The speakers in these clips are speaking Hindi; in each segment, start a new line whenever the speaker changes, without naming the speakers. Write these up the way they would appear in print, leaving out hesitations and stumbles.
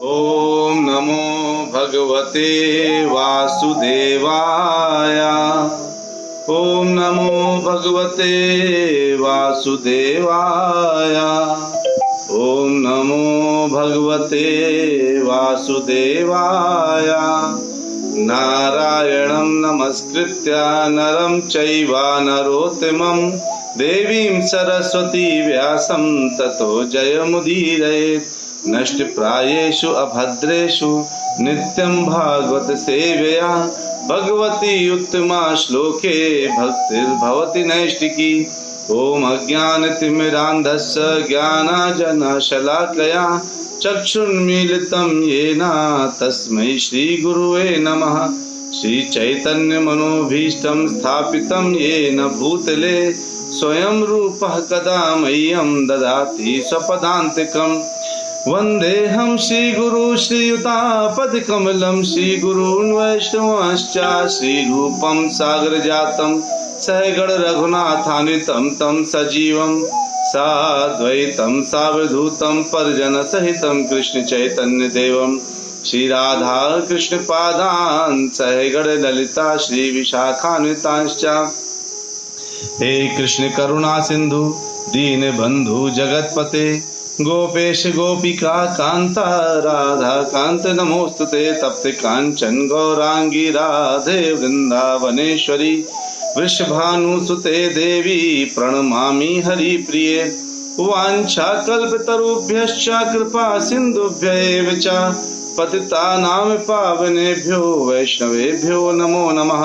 ओम नमो भगवते वासुदेवाय। ओम नमो भगवते वासुदेवाय। ओम नमो भगवते वासुदेवाय। नारायणं नमस्कृत्य नरं चैव नरोत्तमं देवीं सरस्वती व्यासं ततो जयमुदीरयेत्। नष्टप्रायेषु अभद्रेषु नित्यं भागवत सेवया भगवती उत्तमा श्लोके भक्तिर्भवति नैष्टिकी। ओम अज्ञानतिमिरान्धस्य ज्ञानाञ्जनशलाकया चक्षुन्मीलितं येन तस्मै श्रीगुरुवे नमः। श्रीचैतन्यमनोभीष्टं स्थापितं येन भूतले स्वयं रूपः कदा मह्यं ददाति स्वपदान्तिकम्। वन्देऽहं श्रीगुरु श्रीयुतापदकमलं श्रीगुरून् वैष्णवांश्च श्रीरूपं सागरजातं सहगण रघुनाथान्वितं तं सजीवं साद्वैतं सावधूतं परिजनसहितं कृष्ण चैतन्य देवं श्रीराधा कृष्ण पादान् सहगण ललिता श्री विशाखान्वितांश्च। हे कृष्ण करुणा सिंधु दीन बंधु जगतपते गोपेश गोपिका कांता राधा कांत नमोस्तुते। तप्त कांचन गौरांगी राधे वृंदावनेश्वरी वृषभानुसुते देवी प्रणमामि हरिप्रिये। वाञ्छाकल्पतरुभ्यश्च कृपा सिन्धुभ्यैव च पतितानां पावनेभ्यो वैष्णवेभ्यो नमो नमः।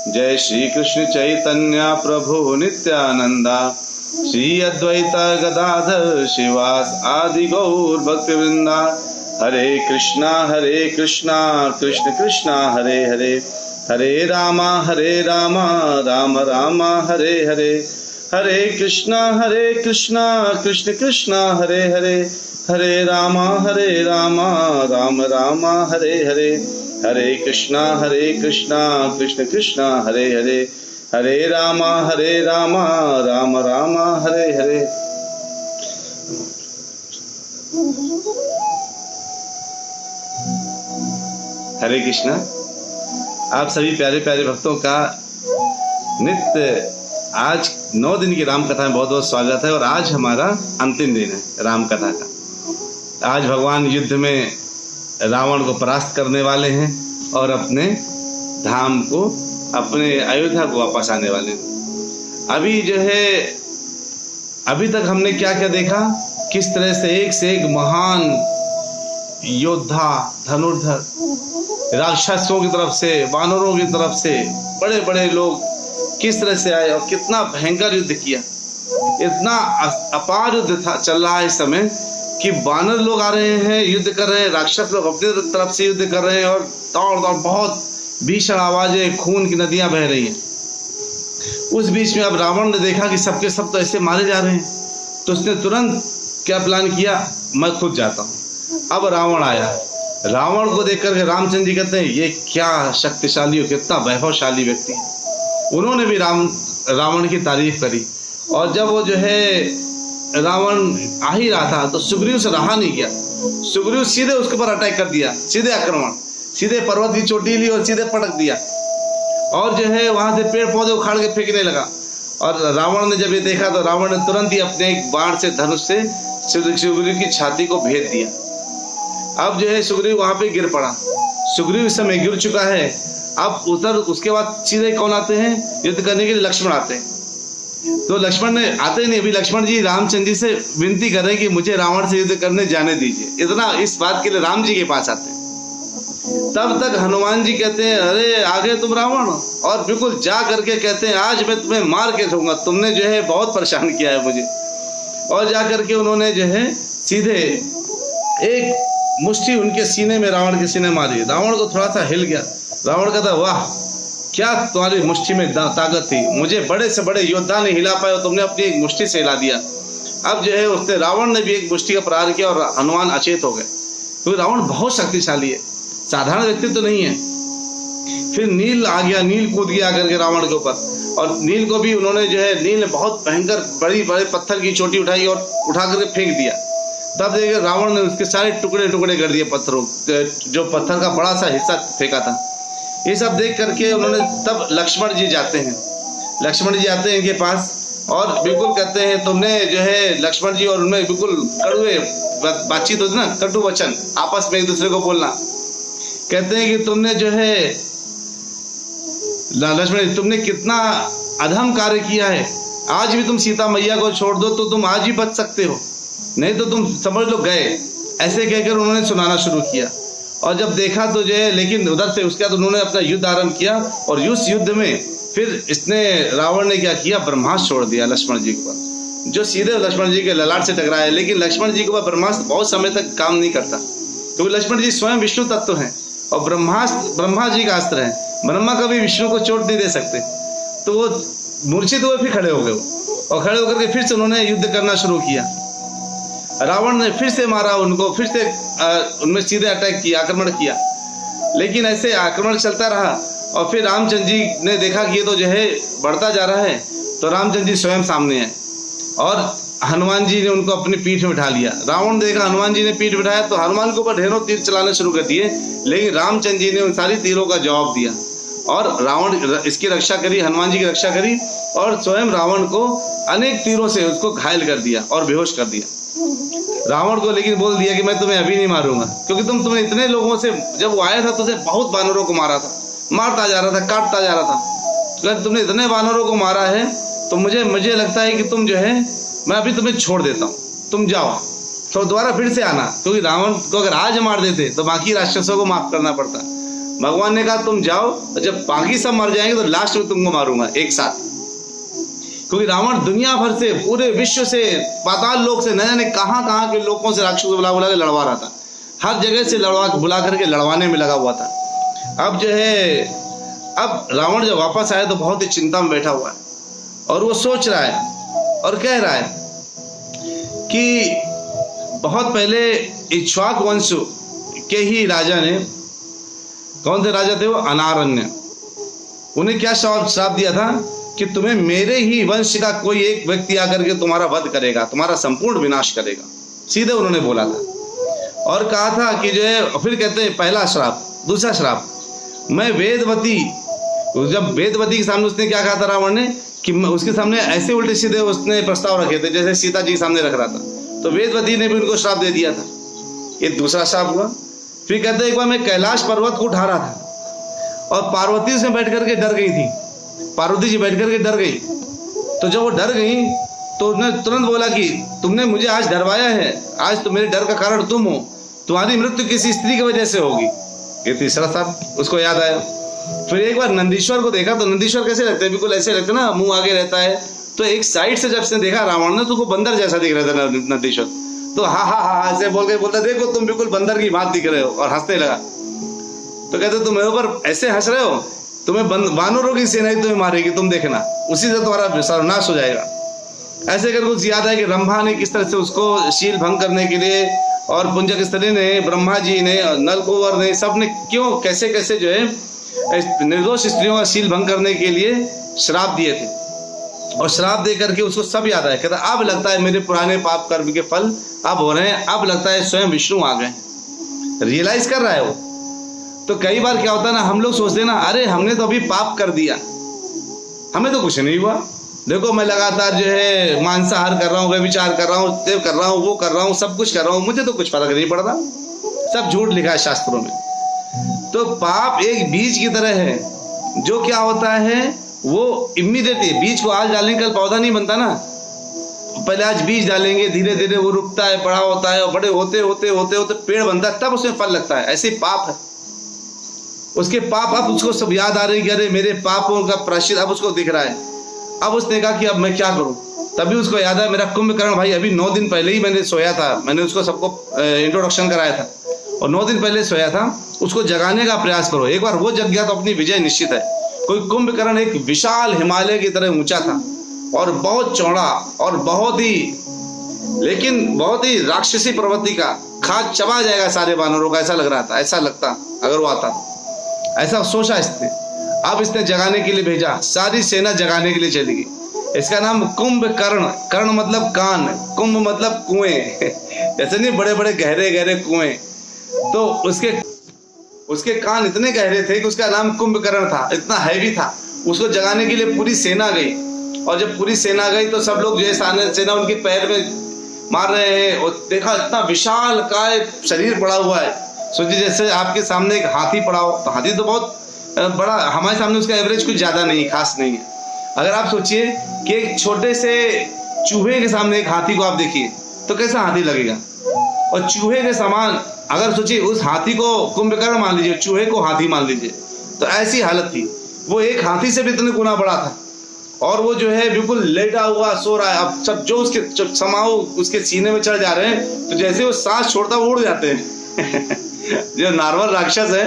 जय श्री कृष्ण चैतन्य प्रभु नित्यानंदा श्री अद्वैत गदाधर शिवास आदि गौर भक्तवृंदा। हरे कृष्णा कृष्ण कृष्णा हरे हरे हरे राम राम राम हरे हरे। हरे कृष्णा कृष्ण कृष्णा हरे हरे हरे राम राम राम हरे हरे। हरे कृष्णा कृष्ण कृष्णा हरे हरे हरे राम राम राम हरे हरे। हरे कृष्णा। आप सभी प्यारे प्यारे भक्तों का नित्य आज 9 दिन की राम कथा में बहुत बहुत स्वागत है। और आज हमारा अंतिम दिन है राम कथा का। आज भगवान युद्ध में रावण को परास्त करने वाले हैं और अपने धाम को, अपने अयोध्या को वापस आने वाले हैं। अभी जो है, अभी तक हमने क्या क्या देखा, किस तरह से एक महान योद्धा धनुर्धर राक्षसों की तरफ से, वानरों की तरफ से बड़े बड़े लोग किस तरह से आए और कितना भयंकर युद्ध किया। इतना अपार युद्ध था चल रहा है इस समय कि वानर लोग आ रहे हैं, युद्ध कर रहे हैं, राक्षस लोग अपनी तरफ से युद्ध कर रहे हैं और दौड़ दौड़ बहुत भीषण आवाजें, खून की नदियां बह रही हैं। उस बीच में अब रावण ने देखा कि सबके सब तो ऐसे मारे जा रहे हैं, तो उसने तुरंत क्या प्लान किया, मैं खुद जाता हूँ। अब रावण आया। रावण को देख करके रामचंद्र जी कहते हैं ये क्या शक्तिशाली और कितना वैभवशाली व्यक्ति है। उन्होंने भी रावण की तारीफ करी। और जब वो जो है रावण आ ही रहा था तो सुग्रीव से रहा नहीं गया। सुग्रीव सीधे उसके ऊपर अटैक कर दिया, सीधे आक्रमण, सीधे पर्वत की चोटी ली और सीधे पटक दिया और जो है वहां से पेड़ पौधे उखाड़ के फेंकने लगा। और रावण ने जब ये देखा तो रावण ने तुरंत ही अपने एक बाण से, धनुष से सुग्रीव की छाती को भेद दिया। अब जो है सुग्रीव वहां पे गिर पड़ा। सुग्रीव इस समय गिर चुका है। अब उधर उसके बाद सीधे कौन आते हैं युद्ध करने के लिए, लक्ष्मण आते हैं। तो लक्ष्मण ने आते नहीं, अभी लक्ष्मण जी रामचंद्र जी से विनती कर रहे हैं कि मुझे रावण से युद्ध करने जाने दीजिए। इतना इस बात के लिए राम जी के पास आते हैं। तब तक हनुमान जी कहते हैं अरे आ गए तुम रावण, और बिल्कुल जा करके कहते हैं आज मैं तुम्हें मार के दूंगा, तुमने जो है बहुत परेशान किया है मुझे। और जा करके उन्होंने जो है सीधे एक मुष्टि उनके सीने में, रावण के सीने मारी। रावण को थोड़ा सा हिल गया। रावण कहता वाह क्या तुम्हारी मुष्टि में ताकत थी, मुझे बड़े से बड़े योद्धा ने हिला पाए और तुमने अपनी एक मुष्टि से हिला दिया। अब जो है उसने, रावण ने भी एक मुष्टि का प्रहार किया और हनुमान अचेत हो गए, क्योंकि रावण बहुत शक्तिशाली है, साधारण व्यक्ति तो नहीं है। फिर नील आ गया, नील कूद गया करके रावण के ऊपर, और नील को भी उन्होंने जो है, नील ने बहुत भयंकर बड़े पत्थर की चोटी उठाई और उठा करके फेंक दिया। तब देखिए रावण ने उसके सारे टुकड़े टुकड़े कर दिए पत्थरों, जो पत्थर का बड़ा सा हिस्सा फेंका था। ये सब देख करके उन्होंने, तब लक्ष्मण जी जाते हैं, लक्ष्मण जी आते हैं इनके पास और बिल्कुल कहते हैं तुमने जो है, लक्ष्मण जी और उनमें बिल्कुल कड़वे बातचीत होती ना, कटु वचन आपस में एक दूसरे को बोलना। कहते हैं कि तुमने जो है लक्ष्मण जी, तुमने कितना अधम कार्य किया है। आज भी तुम सीता मैया को छोड़ दो तो तुम आज भी बच सकते हो, नहीं तो तुम समझ लो गए। ऐसे कहकर उन्होंने सुनाना शुरू किया। और जब देखा तो जो है, लेकिन उधर से उसके बाद उन्होंने अपना युद्ध आरंभ किया और उस युद्ध में फिर इसने, रावण ने क्या किया, ब्रह्मास्त्र छोड़ दिया लक्ष्मण जी के ऊपर, जो सीधे लक्ष्मण जी के ललाट से टकराया। लेकिन लक्ष्मण जी के ऊपर ब्रह्मास्त्र बहुत समय तक काम नहीं करता, क्योंकि लक्ष्मण जी स्वयं विष्णु तत्व हैं और ब्रह्मास्त्र ब्रह्मा जी का अस्त्र है। ब्रह्मा कभी विष्णु को चोट नहीं दे सकते। तो वो मूर्छित हुए फिर खड़े हो गए, और खड़े होकर के फिर से उन्होंने युद्ध करना शुरू किया। रावण ने फिर से मारा उनको, फिर से उनमें सीधे अटैक किया, आक्रमण किया। लेकिन ऐसे आक्रमण चलता रहा और फिर रामचंद्र जी ने देखा कि ये तो जो है बढ़ता जा रहा है, तो रामचंद्र जी स्वयं सामने आए और हनुमान जी ने उनको अपनी पीठ में बिठा लिया। रावण ने देखा हनुमान जी ने पीठ बिठाया तो हनुमान के ऊपर ढेरों तीर चलाने शुरू कर दिए, लेकिन रामचंद्र जी ने उन सारी तीरों का जवाब दिया और रावण इसकी रक्षा करी, हनुमान जी की रक्षा करी और स्वयं रावण को अनेक तीरों से उसको घायल कर दिया और बेहोश कर दिया। रावण को लेकिन बोल दिया कि मैं तुम्हें अभी नहीं मारूंगा, क्योंकि तुमने इतने लोगों से, जब वो आया था तो बहुत वानरों को मारा था, मारता जा रहा था, काटता जा रहा था। तो तुमने इतने वानरों को मारा है तो मुझे लगता है कि तुम जो है, मैं अभी तुम्हें छोड़ देता हूँ, तुम जाओ, तो दोबारा फिर से आना। क्योंकि रावण को अगर आज मार देते तो बाकी राक्षसों को माफ करना पड़ता। भगवान ने कहा तुम जाओ, जब बाकी सब मर जाएंगे तो लास्ट में तुमको मारूंगा एक साथ। क्योंकि रावण दुनिया भर से, पूरे विश्व से, पाताल लोक से, न जाने कहाँ कहाँ के लोगों से राक्षसों को बुला बुला के लड़वा रहा था। हर जगह से बुला करके लड़वाने में लगा हुआ था। अब जो है, अब रावण जब वापस आया तो बहुत ही चिंता में बैठा हुआ है और वो सोच रहा है और कह रहा है कि बहुत पहले इक्ष्वाक वंश के ही राजा ने, कौन से राजा थे वो, अनारण्य, उन्हें क्या श्राप दिया था कि तुम्हें मेरे ही वंश का कोई एक व्यक्ति आकर के तुम्हारा वध करेगा, तुम्हारा संपूर्ण विनाश करेगा, सीधे उन्होंने बोला था। और कहा था कि जो है, फिर कहते हैं पहला श्राप। दूसरा श्राप, मैं वेदवती, जब वेदवती के सामने उसने क्या कहा था रावण ने कि उसके सामने ऐसे उल्टे सीधे उसने प्रस्ताव रखे थे जैसे सीता जी के सामने रख रहा था, तो वेदवती ने भी उनको श्राप दे दिया था। ये दूसरा श्राप हुआ। फिर कहते एक बार मैं कैलाश पर्वत को उठा रहा था और पार्वती उसमें बैठ करके डर गई थी, पार्वती जी बैठ करके डर गई। तो जब वो डर गई तो उसने तुरंत बोला कि तुमने मुझे आज डरवाया है, आज तो मेरे डर का कारण तुम हो, तुम्हारी मृत्यु किसी स्त्री की वजह से होगी। ये तीसरा श्राप उसको याद आया। फिर एक बार नंदीश्वर को देखा तो नंदीश्वर कैसे लगते हैं, बिल्कुल ऐसे लगते ना, मुंह आगे रहता है। तो एक साइड से जब उसने देखा रावण ने तो वो बंदर जैसा दिख रहा था नंदीश्वर। तो हा हा हा ऐसे बोल के बोलता, देखो तुम बिल्कुल बंदर की बात दिख रहे हो, और हंसने लगा। तो कहते तुम मेरे ऊपर ऐसे हंस रहे हो, तुम्हें वानरों की सेना ही तुम्हें मारेगी, तुम देखना, उसी से तुम्हारा सर्वनाश हो जाएगा। ऐसे करके कुछ याद है कि रंभा ने किस तरह से उसको शील भंग करने के लिए, और पुंजक स्त्री ने, ब्रह्मा जी ने, नलकुंवर ने, सब ने क्यों कैसे कैसे जो है निर्दोष स्त्रियों का शील भंग करने के लिए श्राप दिए थे। और श्राप दे करके उसको सब याद आया। कहता अब लगता है मेरे पुराने पाप कर्म के फल अब हो रहे हैं, अब लगता है स्वयं विष्णु आ गए, रियलाइज कर रहा है वो। तो कई बार क्या होता है ना, हम लोग सोचते हैं ना, अरे हमने तो अभी पाप कर दिया, हमें तो कुछ नहीं हुआ, देखो मैं लगातार जो है मांसाहार कर रहा हूँ, व्यभिचार कर रहा हूँ, देव कर रहा हूँ, वो कर रहा हूँ, सब कुछ कर रहा हूँ, मुझे तो कुछ फर्क नहीं पड़ता, सब झूठ लिखा है शास्त्रों में। तो पाप एक बीज की तरह है, जो क्या होता है वो इमीडिएटली, बीज को आज डालने का पौधा नहीं बनता ना, पहले आज बीज डालेंगे, धीरे धीरे वो रुकता है, बड़ा होता है, और बड़े होते होते होते होते पेड़ बनता है, तब उसमें फल लगता है। ऐसे पाप है, उसके पाप अब उसको सब याद आ रही है कि अरे मेरे पापों का प्रायश्चित अब उसको दिख रहा है। अब उसने कहा कि अब मैं क्या करूं, तभी उसको याद है मेरा कुंभकर्ण भाई अभी 9 दिन पहले ही मैंने सोया था, मैंने उसको सबको इंट्रोडक्शन कराया था, और 9 दिन पहले सोया था, उसको जगाने का प्रयास करो। एक बार वो जग गया तो अपनी विजय निश्चित है। कोई कुंभकर्ण एक विशाल हिमालय की तरह ऊंचा था और बहुत चौड़ा और बहुत ही, लेकिन बहुत ही राक्षसी प्रवृत्ति का, खा चबा जाएगा सारे वानरों का, ऐसा लग रहा था, ऐसा लगता अगर वो आता, ऐसा सोचा इसने। अब इसने जगाने के लिए भेजा, सारी सेना जगाने के लिए चली गई। इसका नाम कुंभकर्ण, कर्ण मतलब कान, कुंभ मतलब कुएं, ऐसे नहीं बड़े बड़े गहरे गहरे कुएं। तो उसके कान इतने गहरे थे कि उसका नाम कुंभकर्ण था, इतना हैवी था। उसको जगाने के लिए पूरी सेना गई, और जब पूरी सेना गई तो सब लोग जो है सेना उनके पैर में मार रहे हैं, और देखा इतना विशाल काय शरीर पड़ा हुआ है। सोचिए जैसे आपके सामने एक हाथी पड़ा हो, तो हाथी तो बहुत बड़ा, हमारे सामने उसका एवरेज कुछ ज्यादा नहीं, खास नहीं है। अगर आप सोचिए कि एक छोटे से चूहे के सामने एक हाथी को आप देखिए तो कैसा हाथी लगेगा। और चूहे के समान अगर सोचिए उस हाथी को कुंभकर्ण मान लीजिए, चूहे को हाथी मान लीजिए, तो ऐसी हालत थी। वो एक हाथी से भी इतने गुना बड़ा था, और वो जो है बिल्कुल लेटा हुआ सो रहा है। अब सब जो उसके समाओ उसके सीने में चढ़ जा रहे हैं, तो जैसे वो सांस छोड़ता वो उड़ जाते हैं जो नॉर्मल राक्षस है,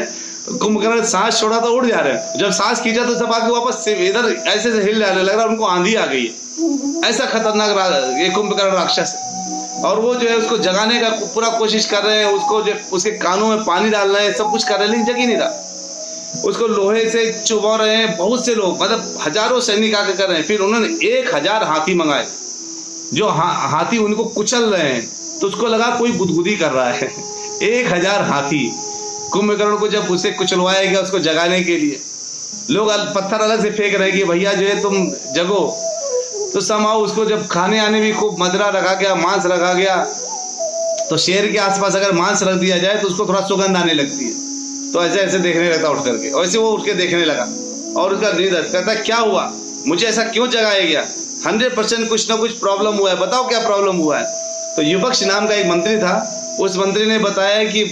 कुंभकर्ण सांस छोड़ा तो उड़ जा रहे हैं, जब सांस खींचा तो सब आके वापस इधर ऐसे से हिल जाने लग रहा, उनको आंधी आ गई है। ऐसा खतरनाक ये कुंभकर्ण राक्षस है। और वो जो है उसको जगाने का पूरा कोशिश कर रहे हैं, उसको जो उसके कानों में पानी डाल रहे हैं, सब कुछ कर रहे हैं, लेकिन जग ही नहीं रहा। उसको लोहे से चुभा रहे हैं बहुत से लोग, मतलब हजारों सैनिक आके कर रहे हैं। फिर उन्होंने 1000 हाथी मंगाए, जो हाथी उनको कुचल रहे हैं, तो उसको लगा कोई गुदगुदी कर रहा है 1000 हाथी कुंभकर्ण को जब उसे कुचलवाया गया उसको जगाने के लिए, लोग पत्थर अलग से फेंक रहे कि भैया जो है तुम जगो। तो समाओ उसको जब खाने आने भी खूब मदरा रखा गया, मांस रखा गया। तो शेर के आसपास अगर मांस रख दिया जाए तो उसको थोड़ा सुगंध आने लगती है, तो ऐसे ऐसे देखने लगता उठ करके, और ऐसे वो उठ के देखने लगा। और उसका नींद कहता क्या हुआ, मुझे ऐसा क्यों जगाया गया, 100% कुछ ना कुछ प्रॉब्लम हुआ है, बताओ क्या प्रॉब्लम हुआ है। तो युवक्ष नाम का एक मंत्री था, उस मंत्री ने बताया कि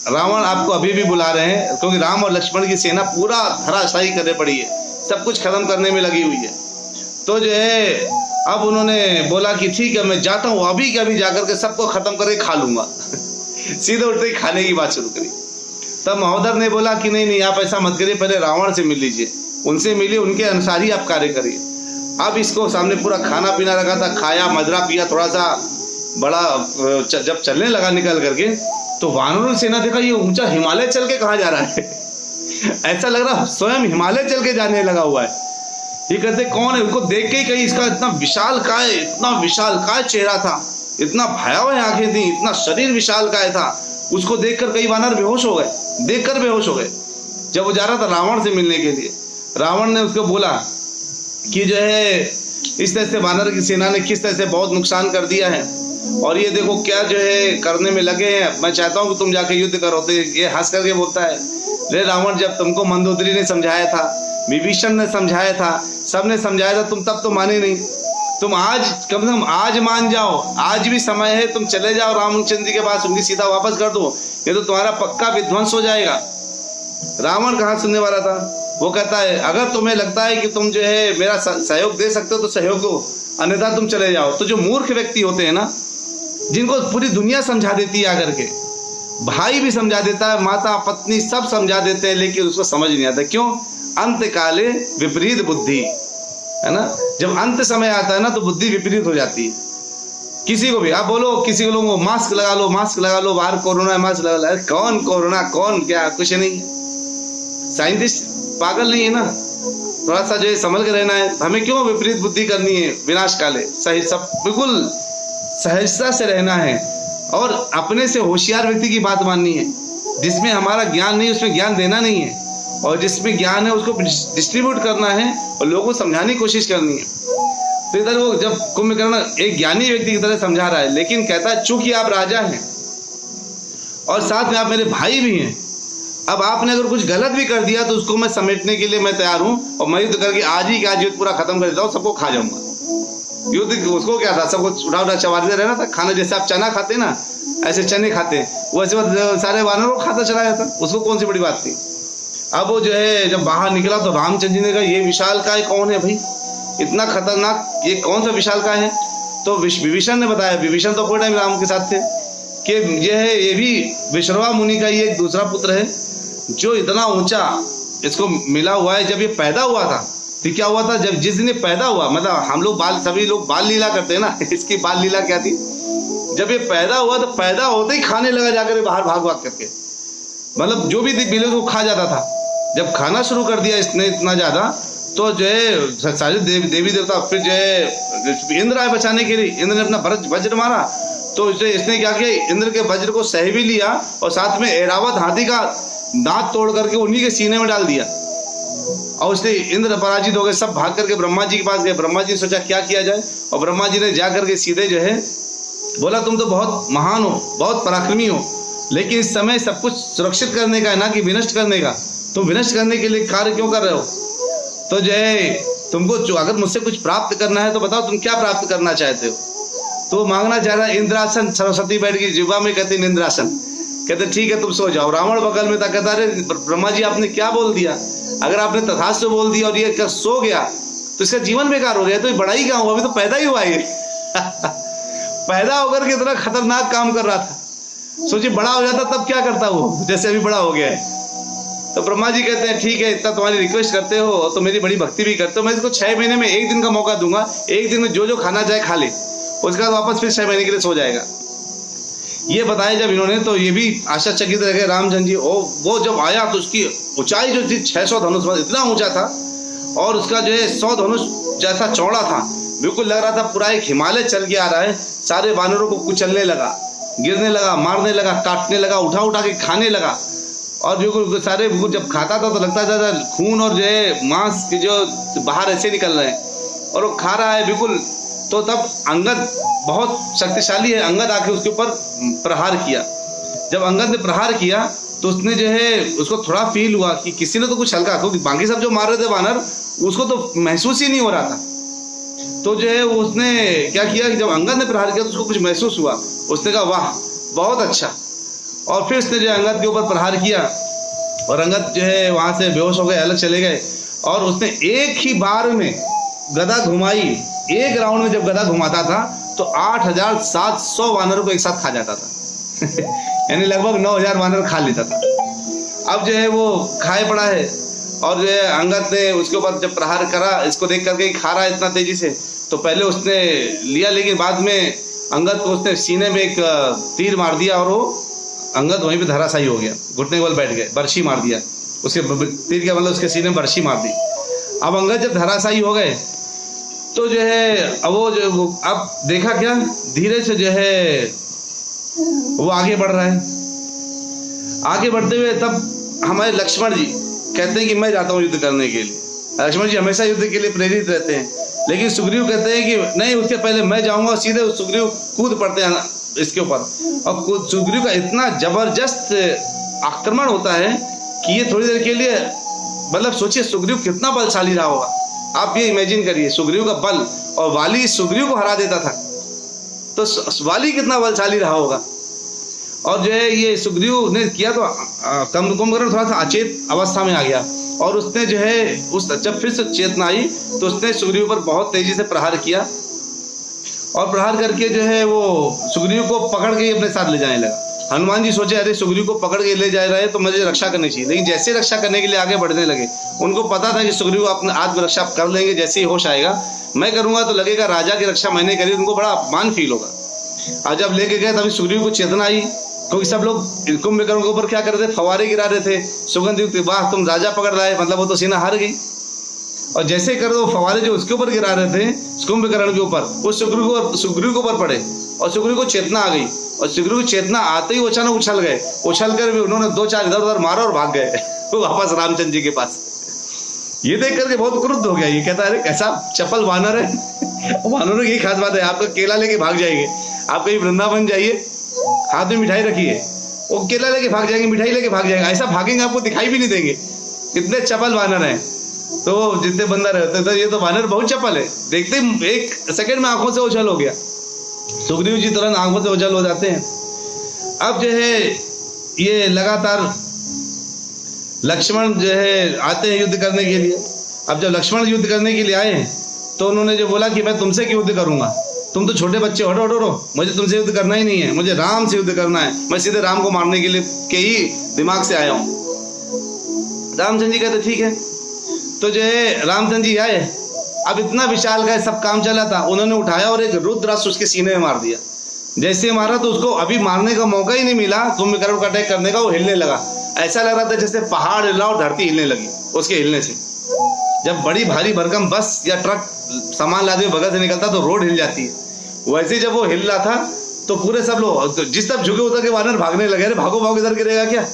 रावण आपको अभी भी बुला रहे हैं, क्योंकि राम और लक्ष्मण की सेना पूरा धराशायी करने पड़ी है, सब कुछ खत्म करने में लगी हुई है। तो जो है अब उन्होंने बोला कि ठीक है मैं जाता हूँ, अभी के अभी जाकर के सबको खत्म करके खा लूंगा सीधे उठते ही खाने की बात शुरू करी। तब महोदर ने बोला कि नहीं आप ऐसा मत करिए, पहले रावण से मिल लीजिए, उनसे मिलिए, उनके अनुसार ही आप कार्य करिए। अब इसको सामने पूरा खाना पीना रखा था, खाया मदरा पिया, थोड़ा सा बड़ा जब चलने लगा निकल करके, तो वानरों सेना देखा ये ऊंचा हिमालय चल के कहाँ जा रहा है ऐसा लग रहा स्वयं हिमालय चल के जाने लगा हुआ है। ये कहते कौन है, उनको देख के ही कहीं इसका इतना विशाल काय चेहरा था, इतना भयावह आंखें थी, इतना शरीर विशाल काय था। उसको देखकर कई वानर बेहोश हो गए, देखकर बेहोश हो गए। जब वो जा रहा था रावण से मिलने के लिए, रावण ने उसको बोला कि जो है इस तरह से वानर की सेना ने किस तरह से बहुत नुकसान कर दिया है, और ये देखो क्या जो है करने में लगे हैं, मैं चाहता हूँ कि तुम जाके युद्ध करो। तो ये हंस करके बोलता है, रे रावण, जब तुमको मंदोदरी ने समझाया था, विभीषण ने समझाया था, सबने समझाया था, तुम तब तो माने नहीं। तुम आज कम से कम आज मान जाओ, आज भी समय है, तुम चले जाओ रामचंद्र जी के पास, उनकी सीता वापस कर दो, ये तो तुम्हारा पक्का विध्वंस हो जाएगा। रावण कहाँ सुनने वाला था, वो कहता है अगर तुम्हें लगता है कि तुम जो है मेरा सहयोग दे सकते हो तो सहयोग दो, अन्यथा तुम चले जाओ। तो जो मूर्ख व्यक्ति होते हैं ना, जिनको पूरी दुनिया समझा देती है, आकर के भाई भी समझा देता है, माता पत्नी सब समझा देते हैं, लेकिन उसको समझ नहीं आता। क्यों? अंत काले विपरीत बुद्धि, है ना। जब अंत समय आता है ना तो बुद्धि विपरीत हो जाती है। किसी को भी आप बोलो, किसी को लोगों को मास्क लगा लो, मास्क लगा लो, बाहर कोरोना है मास्क लगा लो, कौन कोरोना, कौन क्या, कुछ नहीं है। साइंटिस्ट पागल नहीं है ना, थोड़ा सा जो है समझ के रहना है। हमें क्यों विपरीत बुद्धि करनी है, विनाश काले, सही सब बिल्कुल सहजता से रहना है, और अपने से होशियार व्यक्ति की बात माननी है। जिसमें हमारा ज्ञान नहीं उसमें ज्ञान देना नहीं है, और जिसमें ज्ञान है उसको डिस्ट्रीब्यूट करना है और लोगों को समझाने की कोशिश करनी है। तो इधर वो जब कुंभकर्ण एक ज्ञानी व्यक्ति की तरह समझा रहा है, लेकिन कहता है चूंकि आप राजा हैं और साथ में आप मेरे भाई भी हैं, अब आपने अगर कुछ गलत भी कर दिया तो उसको मैं समेटने के लिए मैं तैयार हूं, और मैं युद्ध करके आज ही का युद्ध पूरा खत्म कर देता हूँ, सबको खा जाऊंगा। युद्ध उसको क्या था, सबको उठा चबाते रहना था, खाना जैसे आप चना खाते ना ऐसे चने खाते, वैसे सारे वानरों को खाता चला जाता, उसको कौन सी बड़ी बात थी। अब वो जो है जब बाहर निकला तो रामचंद्र जी ने कहा ये विशाल काय कौन है भाई, इतना खतरनाक, ये कौन सा विशाल काय है। तो विभीषण ने बताया, विभीषण तो पूरे टाइम राम के साथ थे, कि ये भी विश्रवा मुनि का ये एक दूसरा पुत्र है जो इतना ऊंचा इसको मिला हुआ है। जब ये पैदा हुआ था तो क्या हुआ था, जब जिस दिन ये पैदा हुआ, मतलब हम लोग सभी लोग बाल लीला करते हैं ना इसकी बाल लीला क्या थी, जब ये पैदा हुआ तो पैदा होते ही खाने लगा जाकर बाहर भाग भाग करके, मतलब जो भी मिले उसको खा जाता था। जब खाना शुरू कर दिया इसने इतना ज्यादा, तो जो है सारे देवी देवता, फिर जो है इंद्र आए बचाने के लिए, इंद्र ने अपना वज्र मारा तो इसने क्या किया, इंद्र के वज्र को सह भी लिया और साथ में ऐरावत हाथी का दांत तोड़ करके उन्हीं के सीने में डाल दिया। और उसने इंद्र पराजित हो गए, सब भाग करके ब्रह्मा जी के पास गए। ब्रह्मा जी ने सोचा क्या किया जाए, और ब्रह्मा जी ने जा करके सीधे जो है बोला, तुम तो बहुत महान हो, बहुत पराक्रमी हो, लेकिन इस समय सब कुछ सुरक्षित करने का है ना कि विनष्ट करने का। तुम विनष्ट करने के लिए कार्य क्यों कर रहे हो? तो जो है तुमको अगर मुझसे कुछ प्राप्त करना है तो बताओ तुम क्या प्राप्त करना चाहते हो? तो मांगना चाह रहा है इंद्रासन। सरस्वती बैठ गई जिह्वा में, कहते इंद्रासन। कहते ठीक है तुम सो जाओ। रावण बगल में था, कहता अरे ब्रह्मा जी आपने क्या बोल दिया? अगर आपने तथास्तु बोल दिया और ये कर सो गया तो इसका जीवन बेकार हो गया, तो ये बड़ा ही क्या हुआ, अभी तो पैदा ही हुआ ये पैदा होकर के इतना खतरनाक काम कर रहा था, सोचिए बड़ा हो जाता तब क्या करता वो, जैसे अभी बड़ा हो गया है। तो ब्रह्मा जी कहते हैं ठीक है, इतना तुम्हारी रिक्वेस्ट करते हो तो मेरी बड़ी भक्ति भी करते हो, मैं इसको 6 महीने में 1 दिन का मौका दूंगा, 1 दिन में जो जो खाना चाहे खा ले, उसके बाद वापस फिर 6 महीने के लिए सो जाएगा। ये बताया जब इन्होंने तो ये भी आश्चर्यचकित रह गए रामचंद्र जी। वो जब आया तो उसकी ऊंचाई जो थी 600 धनुष, इतना ऊंचा था, और उसका जो है 100 धनुष जैसा चौड़ा था, बिल्कुल लग रहा था पूरा एक हिमालय चल के आ रहा है। सारे वानरों को कुचलने लगा, गिरने लगा, मारने लगा, काटने लगा, उठा उठा के खाने लगा। और बिल्कुल सारे जब खाता था तो लगता था खून और जो है मांस के जो बाहर ऐसे निकल रहे हैं, और वो खा रहा है बिल्कुल। तो तब अंगद बहुत शक्तिशाली है, अंगद आके उसके ऊपर प्रहार किया। जब अंगद ने प्रहार किया तो उसने जो है उसको थोड़ा फील हुआ कि किसी ने तो कुछ हल्का, क्योंकि बाकी सब जो मार रहे थे वानर उसको तो महसूस ही नहीं हो रहा था। तो जो है उसने क्या किया कि जब अंगद ने प्रहार किया तो उसको कुछ महसूस हुआ, उसने कहा वाह बहुत अच्छा, और फिर उसने जो है अंगद के ऊपर प्रहार किया, और अंगद जो है वहां से बेहोश हो गए, अलग चले गए। और उसने एक ही बार में गदा घुमाई, एक राउंड में जब गदा घुमाता था तो 8700 वानरों को एक साथ खा जाता था यानी लगभग 9000 वानर खा लेता था। अब जो है वो खाए पड़ा है, और जो है अंगद ने उसके ऊपर जब प्रहार करा, इसको देख करके खा रहा है इतना तेजी से, तो पहले उसने लिया, लेकिन बाद में अंगद को उसने सीने में एक तीर मार दिया, और वो अंगद वहीं पे धराशायी हो गया, घुटने के बल बैठ गए, बर्छी मार दिया उसके तीर के, मतलब उसके सीने में बर्छी मार दी। अब अंगद जब धराशायी हो गए तो जो है अब देखा क्या, धीरे से जो है वो आगे बढ़ रहा है। आगे बढ़ते हुए तब हमारे लक्ष्मण जी कहते हैं कि मैं जाता हूँ युद्ध करने के लिए। लक्ष्मण जी हमेशा युद्ध के लिए प्रेरित रहते हैं, लेकिन सुग्रीव कहते हैं कि नहीं, उसके पहले मैं जाऊंगा। सीधे सुग्रीव कूद पड़ते हैं इसके ऊपर, और सुग्रीव का इतना जबरदस्त आक्रमण होता है कि ये थोड़ी देर के लिए, मतलब सोचिए सुग्रीव कितना बलशाली रहा होगा। आप ये इमेजिन करिए सुग्रीव का बल, और वाली सुग्रीव को हरा देता था, तो वाली कितना बलशाली रहा होगा। और जो है ये सुग्रीव ने किया तो कुंभकर्ण थोड़ा सा अचेत अवस्था में आ गया, और उसने जो है जब फिर से चेतना आई तो उसने सुग्रीव पर बहुत तेजी से प्रहार किया, और प्रहार करके जो है वो सुग्रीव को पकड़ के अपने साथ ले जाने लगा। हनुमान जी सोचे अरे सुग्रीव को पकड़ के ले जा रहे हैं तो मुझे रक्षा करनी चाहिए, लेकिन जैसे रक्षा करने के लिए आगे बढ़ने लगे, उनको पता था कि सुग्रीव अपने आत्मरक्षा कर लेंगे, जैसे ही होश आएगा मैं करूंगा तो लगेगा राजा की रक्षा मैंने करी, उनको बड़ा अपमान फील होगा। और जब लेके गए तभी सुग्रीव को चेतना आई, क्योंकि सब लोग कुंभकर्ण के ऊपर क्या कर रहे थे, फवारे गिरा रहे थे सुगंध युक्त, वाह तुम राजा पकड़ लाए, मतलब वो तो सेना हार गई। और जैसे कर दो फवारे जो उसके ऊपर गिरा रहे थे कुंभकर्ण के ऊपर, वो सुग्रीव के ऊपर पड़े, और सुग्रीव को चेतना आ गई, और सुग्रीव को चेतना आते ही अचानक उछल गए, उछल कर भी उन्होंने 2-4 इधर उधर मारा और भाग गए वापस रामचंद्र जी के पास। ये देख करके बहुत क्रुद्ध हो गया, ये कहता है कैसा चपल वानर है वानरों की खास बात है, आपका केला लेके भाग जाएंगे, आप कहीं वृंदावन जाइए हाथ में मिठाई रखिए, वो केला लेके भाग जाएंगे, मिठाई लेके भाग जाएंगे, ऐसा भागेंगे आपको दिखाई भी नहीं देंगे, इतने चपल वानर हैं। तो जितने बंदा रहते थे, ये तो वानर बहुत चपल है, देखते 1 सेकंड में आंखों से ओझल हो गया। सुग्रीव जी तुरंत आंखों से ओझल हो जाते हैं। अब जो है ये लगातार लक्ष्मण जो है आते हैं युद्ध करने के लिए। अब जब लक्ष्मण युद्ध करने के लिए आए तो उन्होंने जो बोला कि मैं तुमसे क्यों युद्ध करूंगा, तुम तो छोटे बच्चे, हटो हटो, मुझे तुमसे युद्ध करना ही नहीं है, मुझे राम से युद्ध करना है, मैं सीधे राम को मारने के लिए के ही दिमाग से आया हूँ। रामचंद्र जी कहते ठीक है। तो जो है रामचंद्र जी आए, अब इतना विशाल का सब काम चला था, उन्होंने उठाया और एक रुद्रास्त्र उसके सीने में मार दिया। जैसे मारा तो उसको अभी मारने का मौका ही नहीं मिला, कुंभकर्ण को अटैक करने का, वो हिलने लगा, ऐसा लग रहा था जैसे पहाड़ हिला और धरती हिलने लगी उसके हिलने से। जब बड़ी भारी भरकम बस या ट्रक सामान लादे हुए बगल से निकलता तो रोड हिल जाती है, वैसे जब वो हिल रहा था तो पूरे सब लोग तो जिस तरफ झुके उधर के वानर भागने लगे, अरे भागो भागो, इधर गिरेगा क्या।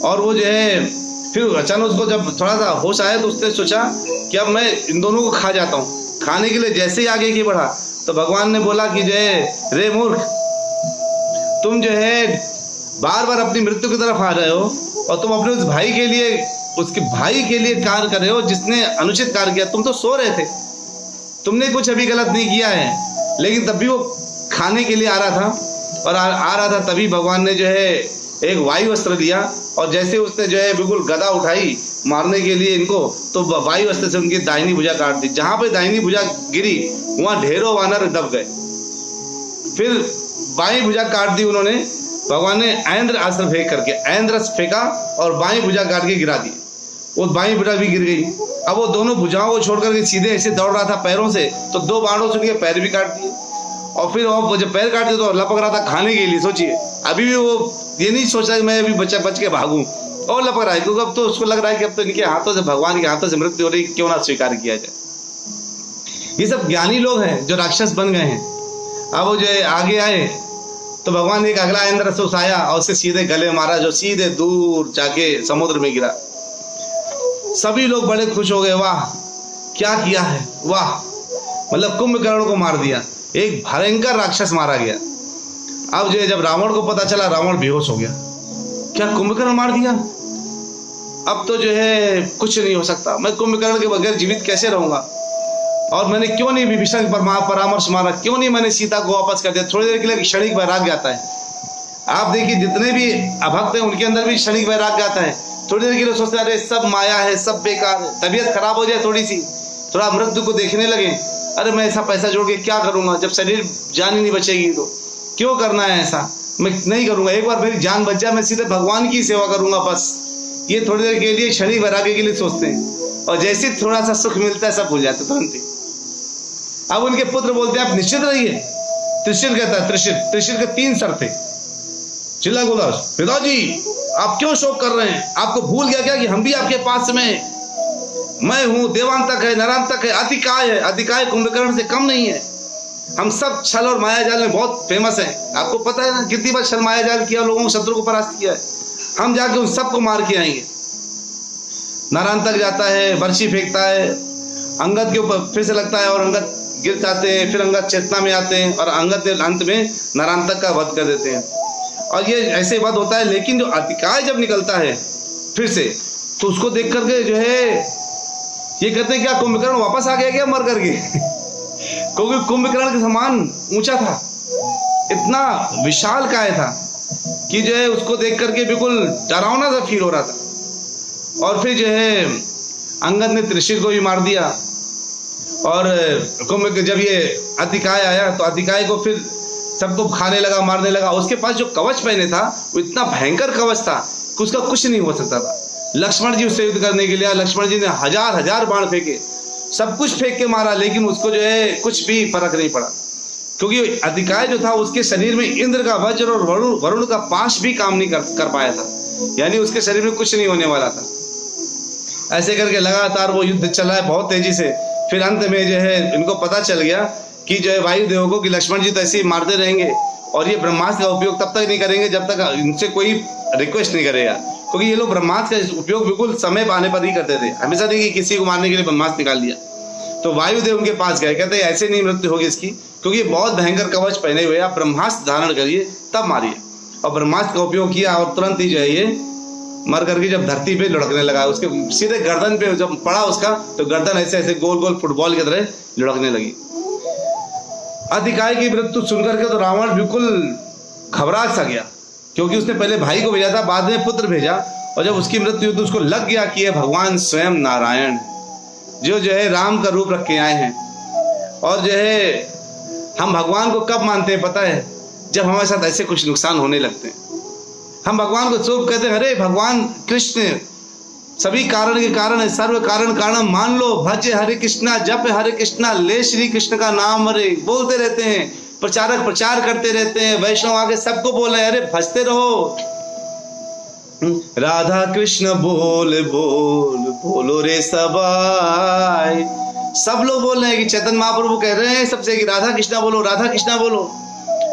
और वो जो है फिर अचानक उसको जब थोड़ा सा होश आया तो उसने सोचा कि अब मैं इन दोनों को खा जाता हूँ। खाने के लिए जैसे ही आगे की बढ़ा तो भगवान ने बोला कि जो है रे मूर्ख, तुम जो है बार बार अपनी मृत्यु की तरफ आ रहे हो और तुम अपने उस भाई के लिए, उसके भाई के लिए कार्य कर रहे हो जिसने अनुचित कार्य किया। तुम तो सो रहे थे, तुमने कुछ अभी गलत नहीं किया है, लेकिन तब भी वो खाने के लिए आ रहा था और आ रहा था तभी भगवान ने जो है एक वायु अस्त्र दिया और जैसे उसने जो है बिल्कुल गदा उठाई मारने के लिए इनको, तो वायु अस्त्र से उनकी दाहिनी भुजा काट दी। जहां पे दाहिनी भुजा गिरी वहां ढेरों वानर दब गए। फिर बाई भुजा काट दी उन्होंने, भगवान ने ऐन्द्र अस्त्र फेंक करके ऐन्द्र फेंका और बाई भुजा काट के गिरा दी, वो बाई भुजा भी गिर गई। अब वो दोनों भुजाओं को छोड़ करके सीधे ऐसे दौड़ रहा था पैरों से, तो 2 बाणों से उनके पैर भी काट दिए और फिर वो जब पैर काट दिए तो लपक रहा था खाने के लिए। सोचिए अभी भी वो ये नहीं सोच रहा कि मैं अभी बच के भागूं, और लपक रहा है क्योंकि अब तो उसको लग रहा है कि अब तो इनके हाथों से, भगवान के हाथों से मृत्यु हो रही, क्यों ना स्वीकार किया जाए। ये सब ज्ञानी लोग हैं जो राक्षस बन गए हैं। अब वो जो आगे आए तो भगवान ने एक अगला इंद्र से उठाया और उसके सीधे गले मारा, जो सीधे दूर जाके समुद्र में गिरा। सभी लोग बड़े खुश हो गए, वाह क्या किया है, वाह, मतलब कुंभकर्ण को मार दिया, एक भयंकर राक्षस मारा गया। अब जो है जब रावण को पता चला, रावण बेहोश हो गया, क्या कुंभकर्ण मार दिया, अब तो जो है कुछ नहीं हो सकता, मैं कुंभकर्ण के बगैर जीवित कैसे रहूंगा, और मैंने क्यों नहीं विभीषण पर परामर्श मारा, क्यों नहीं मैंने सीता को वापस कर दिया। थोड़ी देर के लिए क्षणिक वैराग्य आता है। आप देखिए जितने भी अभक्त हैं उनके अंदर भी क्षणिक वैराग्य आता है। थोड़ी देर के लिए सोचते हैं अरे सब माया है, सब बेकार है, तबीयत खराब हो जाए थोड़ी सी, थोड़ा मृत्यु को देखने लगे, अरे मैं ऐसा पैसा जोड़ के क्या करूंगा, जब शरीर जान ही नहीं बचेगी तो क्यों करना है ऐसा, मैं नहीं करूंगा, एक बार मेरी जान बच जाए मैं सीधे भगवान की सेवा करूंगा बस। ये थोड़ी देर के लिए क्षणिक वैराग्य के लिए सोचते हैं और जैसे थोड़ा सा सुख मिलता है सब भूल जाते तुरंत ही। अब उनके पुत्र बोलते हैं आप निश्चित रहिए। त्रिशिर कहता है, त्रिशिर के 3 सर थे। चिल्ला बोला पिताजी आप क्यों शोक कर रहे हैं, आपको भूल गया क्या कि हम भी आपके पास में, मैं हूं, देवांतक है, नरांतक है, अतिकाय है, अतिकाय कुंभकर्ण से कम नहीं है, हम सब छल और माया जाल में बहुत फेमस हैं। आपको पता है ना कितनी बार छल माया जाल किया, लोगों को, शत्रु को परास्त किया है, हम जाके उन सबको मार के आएंगे। नरांतक जाता है, बर्छी फेंकता है, अंगद के ऊपर फिर से लगता है और अंगद गिर जाते हैं, फिर अंगद चेतना में आते हैं और अंगद अंत में नरांतक का वध कर देते हैं। और ये ऐसे वध होता है, लेकिन जो अतिकाय जब निकलता है फिर से, तो उसको देख करके जो है ये कहते हैं क्या कुंभकर्ण वापस आ गया क्या मर करके क्योंकि कुंभकर्ण के समान ऊंचा था, इतना विशाल काय था कि जो है उसको देख करके बिल्कुल डरावना सा फील हो रहा था। और फिर जो है अंगद ने त्रिशिर को भी मार दिया और कुंभ जब ये अतिकाय आया तो अतिकाय को फिर सबको खाने लगा, मारने लगा। उसके पास जो कवच पहने था वो इतना भयंकर कवच था कि उसका कुछ नहीं हो सकता था। लक्ष्मण जी उससे युद्ध करने के लिए, लक्ष्मण जी ने हजार बाण फेंके, सब कुछ फेंक के मारा, लेकिन उसको जो है कुछ भी फर्क नहीं पड़ा, क्योंकि अतिकाय जो था उसके शरीर में इंद्र का वज्र और वरुण का पाश भी काम नहीं कर पाया था, यानी उसके शरीर में कुछ नहीं होने वाला था। ऐसे करके लगातार वो युद्ध चला है बहुत तेजी से। फिर अंत में जो है इनको पता चल गया कि जो है वायुदेव को कि लक्ष्मण जी तो ऐसे ही मारते रहेंगे और ये ब्रह्मास्त्र का उपयोग तब तक नहीं करेंगे जब तक इनसे कोई रिक्वेस्ट नहीं करेगा, क्योंकि ये लोग ब्रह्मास्त्र का उपयोग बिल्कुल समय पाने पर ही करते थे, हमेशा नहीं कि किसी को मारने के लिए ब्रह्मास्त्र निकाल लिया। तो वायुदेव उनके पास गए, कहते ऐसे नहीं मृत्यु होगी इसकी, क्योंकि ये बहुत भयंकर कवच पहने हुए, आप ब्रह्मास्त्र धारण करिए तब मारिए। और ब्रह्मास्त्र का उपयोग किया और तुरंत ही जो है ये मर करके जब धरती पे लुढ़कने लगा, उसके सीधे गर्दन पे जब पड़ा उसका तो गर्दन ऐसे ऐसे गोल गोल फुटबॉल की तरह लुढ़कने लगी। अतिकाय की मृत्यु सुनकर के तो रावण बिल्कुल घबरा सा गया, क्योंकि उसने पहले भाई को भेजा था, बाद में पुत्र भेजा, और जब उसकी मृत्यु तो उसको लग गया कि ये भगवान स्वयं नारायण जो है राम का रूप रख के आए हैं। और जो है हम भगवान को कब मानते हैं पता है, जब हमारे साथ ऐसे कुछ नुकसान होने लगते हैं। हम भगवान को चुप कहते हैं, अरे भगवान कृष्ण सभी कारण के कारण है, सर्व कारण कारणम मान लो, भज हरे कृष्णा, जप हरे कृष्णा, ले श्री कृष्ण का नाम, अरे बोलते रहते हैं, प्रचारक प्रचार करते रहते हैं, वैष्णव आगे सबको बोल रहे हैं, अरे भजते रहो, राधा कृष्ण बोल बोल बोलो रे सबाई। सब लोग बोल रहे हैं कि चैतन्य महाप्रभु कह रहे हैं सबसे कि राधा कृष्णा बोलो, राधा कृष्णा बोलो।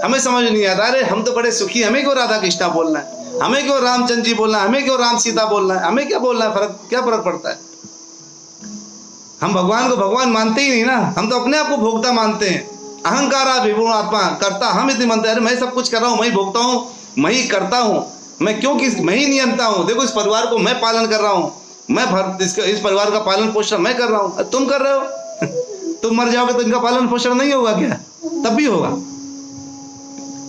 हमें समझ नहीं आता, अरे हम तो बड़े सुखी, हमें क्यों राधा कृष्णा बोलना है, हमें क्यों रामचंद्र जी बोलना है, हमें क्यों राम सीता बोलना है, हमें क्या बोलना है, क्या फर्क पड़ता है। हम भगवान को भगवान मानते ही नहीं ना, हम तो अपने आप को भोक्ता मानते हैं। अहंकारा विभुर आत्मा करता, हम इतने मानते हैं, अरे मैं सब कुछ कर रहा हूँ, मैं ही भोगता हूँ, मैं ही करता हूँ, मैं क्यों मैं ही नियंता हूँ, देखो इस परिवार को मैं पालन कर रहा हूँ, मैं इस परिवार का पालन पोषण मैं कर रहा हूँ, तुम कर रहे हो तुम मर जाओगे तो इनका पालन पोषण नहीं होगा क्या? तब भी होगा।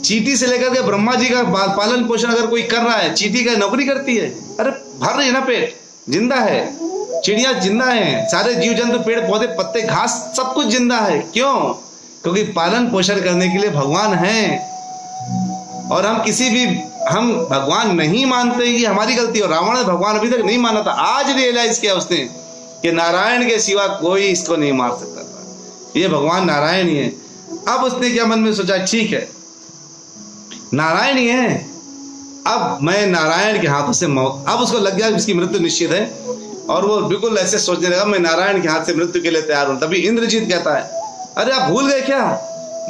चींटी से लेकर के ब्रह्मा जी का पालन पोषण अगर कोई कर रहा है, चींटी का नौकरी करती है, अरे भर रही है ना, पेट जिंदा है, चिड़िया जिंदा है, सारे जीव जंतु पेड़ पौधे पत्ते घास सब कुछ जिंदा है। क्यों? क्योंकि पालन पोषण करने के लिए भगवान हैं। और हम भगवान नहीं मानते कि हमारी गलती, और रावण ने भगवान अभी तक नहीं माना था, आज रियलाइज किया उसने कि नारायण के सिवा कोई इसको नहीं मार सकता था, ये भगवान नारायण ही है। अब उसने क्या मन में सोचा, ठीक है नारायण ही है, अब मैं नारायण के हाथों से मौत, अब उसको लग गया इसकी मृत्यु निश्चित है, और वो बिल्कुल ऐसे सोचने लगा मैं नारायण के हाथ से मृत्यु के लिए तैयार हूं। तभी इंद्रजीत कहता है, अरे आप भूल गए क्या,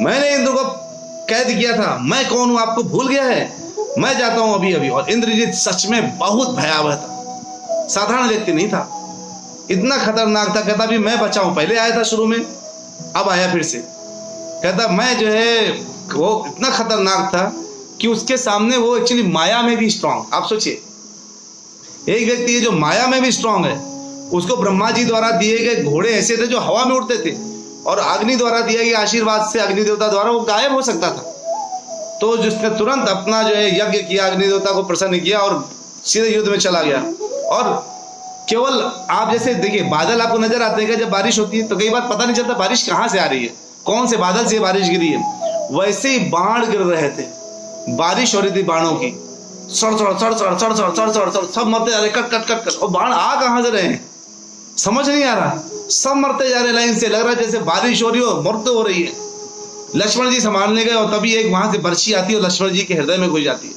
मैंने इंद्र को कैद किया था, मैं कौन हूं, आपको भूल गया है, मैं जाता हूं अभी अभी। और इंद्रजीत सच में बहुत भयावह था, साधारण व्यक्ति नहीं था, इतना खतरनाक था। कहता भी मैं बचा हूं, पहले आया था शुरू में, अब आया फिर से। कहता मैं जो है वो इतना खतरनाक था कि उसके सामने वो एक्चुअली माया में भी स्ट्रांग। आप सोचिए एक व्यक्ति है जो माया में भी स्ट्रांग है, उसको ब्रह्मा जी द्वारा दिए गए घोड़े ऐसे थे जो हवा में उड़ते थे, और अग्नि द्वारा दिए गए आशीर्वाद से अग्नि देवता द्वारा वो गायब हो सकता था। तो जिसने तुरंत अपना जो है यज्ञ किया, अग्नि देवता को प्रसन्न किया और सीधे युद्ध में चला गया। और केवल आप जैसे देखिए बादल आपको नजर आते हैं जब बारिश होती है, तो कई बार पता नहीं चलता बारिश कहाँ से आ रही है, कौन से बादल से बारिश गिरी है। वैसे ही बाण गिर रहे थे, बारिश हो रही थी बाणों की, सड़ सब मरते जा रहे, कट। और बाण आ कहां से रहे हैं समझ नहीं आ रहा, सब मरते जा रहे लाइन से, लग रहा है जैसे बारिश हो रही हो, मरते हो रही है। लक्ष्मण जी संभालने गए और तभी एक वहां से बर्छी आती है और लक्ष्मण जी के हृदय में घुस जाती है।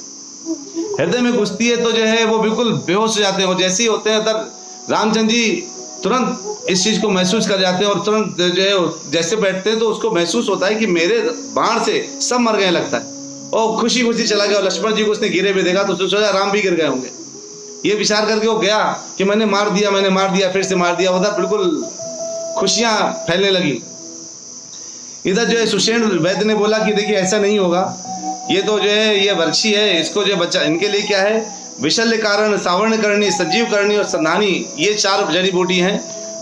हृदय में घुसती है तो जो है वो बिल्कुल बेहोश हो जाते हैं, और जैसे ही होते हैं तब रामचंद्र जी तुरंत इस चीज को महसूस कर जाते हैं, और तुरंत जो है जैसे बैठते हैं तो उसको महसूस होता है कि मेरे बाण से सब मर गए लगता है, और खुशी खुशी चला गया। और लक्ष्मण जी को उसने गिरे हुए देखा तो उसने सोचा राम भी गिर गए होंगे, ये विचार करके वो गया कि मैंने मार दिया, फिर से मार दिया। उधर बिल्कुल खुशियां फैलने लगी। इधर जो है सुषेण वैद्य ने बोला कि देखिए ऐसा नहीं होगा, ये तो जो है ये वर्षी है, इसको जो बच्चा इनके लिए क्या है, विशल्य कारण, सावर्ण करणी, सजीव करणी और संधानी, ये 4 जड़ी बूटी हैं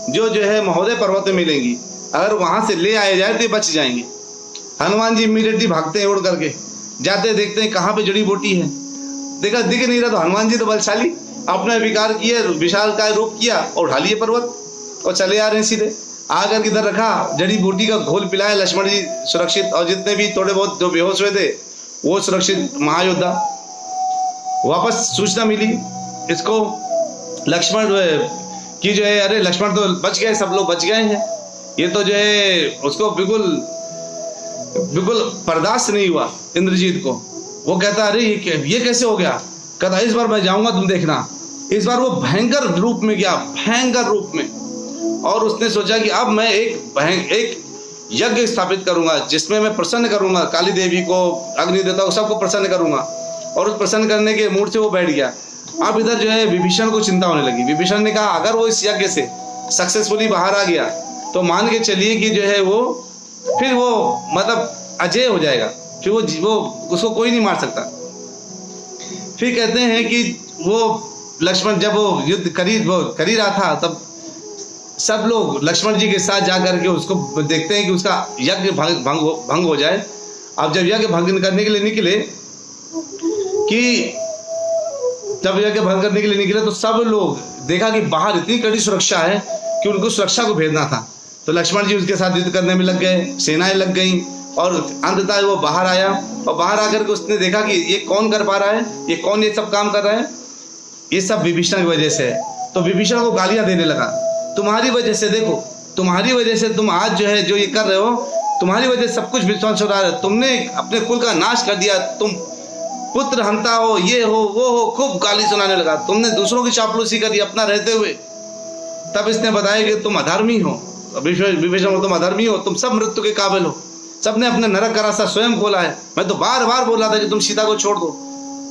जो है महोदय पर्वत में मिलेंगी। अगर वहां से ले आए जाए तो ये बच जाएंगे। हनुमान जी इमीडिएटली भागते हैं, उड़ करके जाते देखते हैं कहाँ पे जड़ी बूटी है, देखा दिख नहीं रहा, तो हनुमान जी तो बलशाली, अपने विकार किए, विशाल का रूप किया और उठा लिए पर्वत और चले आ रहे हैं सीधे। आकर किधर रखा, जड़ी बूटी का घोल पिलाया, लक्ष्मण जी सुरक्षित, और जितने भी थोड़े बहुत जो बेहोश हुए थे वो सुरक्षित। महायोद्धा वापस सूचना मिली इसको लक्ष्मण की जो है, अरे लक्ष्मण तो बच गए, सब लोग बच गए हैं। ये तो जो है उसको बिल्कुल बर्दाश्त नहीं हुआ इंद्रजीत को। वो कहता अरे ये कैसे हो गया, कहता इस बार मैं जाऊंगा, तुम देखना। इस बार वो भयंकर रूप में गया, भयंकर रूप में, और उसने सोचा कि अब मैं एक यज्ञ स्थापित करूंगा जिसमें मैं प्रसन्न करूंगा काली देवी को, अग्नि देवता को, सबको प्रसन्न करूंगा। और उस प्रसन्न करने के मूड से वो बैठ गया। अब इधर जो है विभीषण को चिंता होने लगी। विभीषण ने कहा अगर वो इस यज्ञ से सक्सेसफुली बाहर आ गया तो मान के चलिए कि जो है वो फिर वो मतलब अजय हो जाएगा, फिर वो उसको कोई नहीं मार सकता। फिर कहते हैं कि वो लक्ष्मण जब वो युद्ध कर ही रहा था, तब सब लोग लक्ष्मण जी के साथ जाकर के उसको देखते हैं कि उसका यज्ञ भंग हो जाए। अब जब यज्ञ भंग करने के लिए निकले तो सब लोग देखा कि बाहर इतनी कड़ी सुरक्षा है कि उनको सुरक्षा को भेजना था। तो लक्ष्मण जी उसके साथ युद्ध करने में लग गए, सेनाएं लग गई, और अंततः वो बाहर आया। और बाहर आकर के उसने देखा कि ये कौन कर पा रहा है, ये कौन ये सब काम कर रहा है, ये सब विभीषण की वजह से है। तो विभीषण को गालियां देने लगा, तुम्हारी वजह से, देखो तुम्हारी वजह से तुम आज जो है जो ये कर रहे हो, तुम्हारी वजह से सब कुछ विध्वंस हो रहा है, तुमने अपने कुल का नाश कर दिया, तुम पुत्र हंता हो, ये हो वो हो, खूब गाली सुनाने लगा। तुमने दूसरों की चापलूसी करी अपना रहते हुए। तब इसने बताया कि तुम अधर्मी हो, विभीषण तुम अधर्मी हो, तुम सब मृत्यु के काबिल हो, सबने अपने नरक का रास्ता स्वयं खोला है। मैं तो बार बार बोल रहा था कि तुम सीता को छोड़ दो,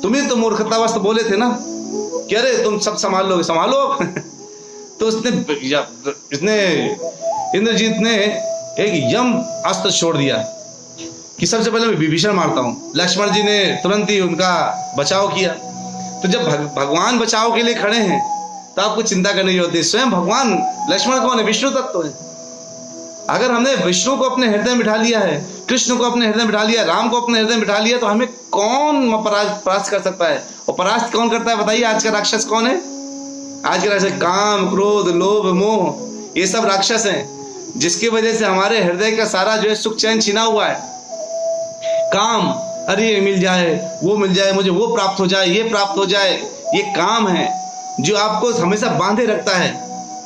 तुम्हें तो मूर्खतावश तो बोले थे ना कि अरे तुम सब संभाल लोगे, संभालो। तो इसने इंद्रजीत ने एक यम अस्त्र छोड़ दिया कि सबसे पहले मैं विभीषण मारता हूँ। लक्ष्मण जी ने तुरंत ही उनका बचाव किया। तो जब भगवान बचाव के लिए खड़े हैं तो आपको चिंता करने की जरूरत है। स्वयं भगवान लक्ष्मण कौन है? विष्णु तत्व है। अगर हमने विष्णु को अपने हृदय में बिठा लिया है, कृष्ण को अपने हृदय में बिठा लिया, राम को अपने हृदय में बिठा लिया, तो हमें कौन परास्त कर सकता है? और परास्त कौन करता है बताइए? आज का राक्षस कौन है? आज के राक्षस काम, क्रोध, लोभ, मोह, ये सब राक्षस हैं, जिसकी वजह से हमारे हृदय का सारा जो है सुख चैन छिना हुआ है। काम, अरे ये मिल जाए, वो मिल जाए, मुझे वो प्राप्त हो जाए, ये प्राप्त हो जाए, ये काम है जो आपको हमेशा बांधे रखता है।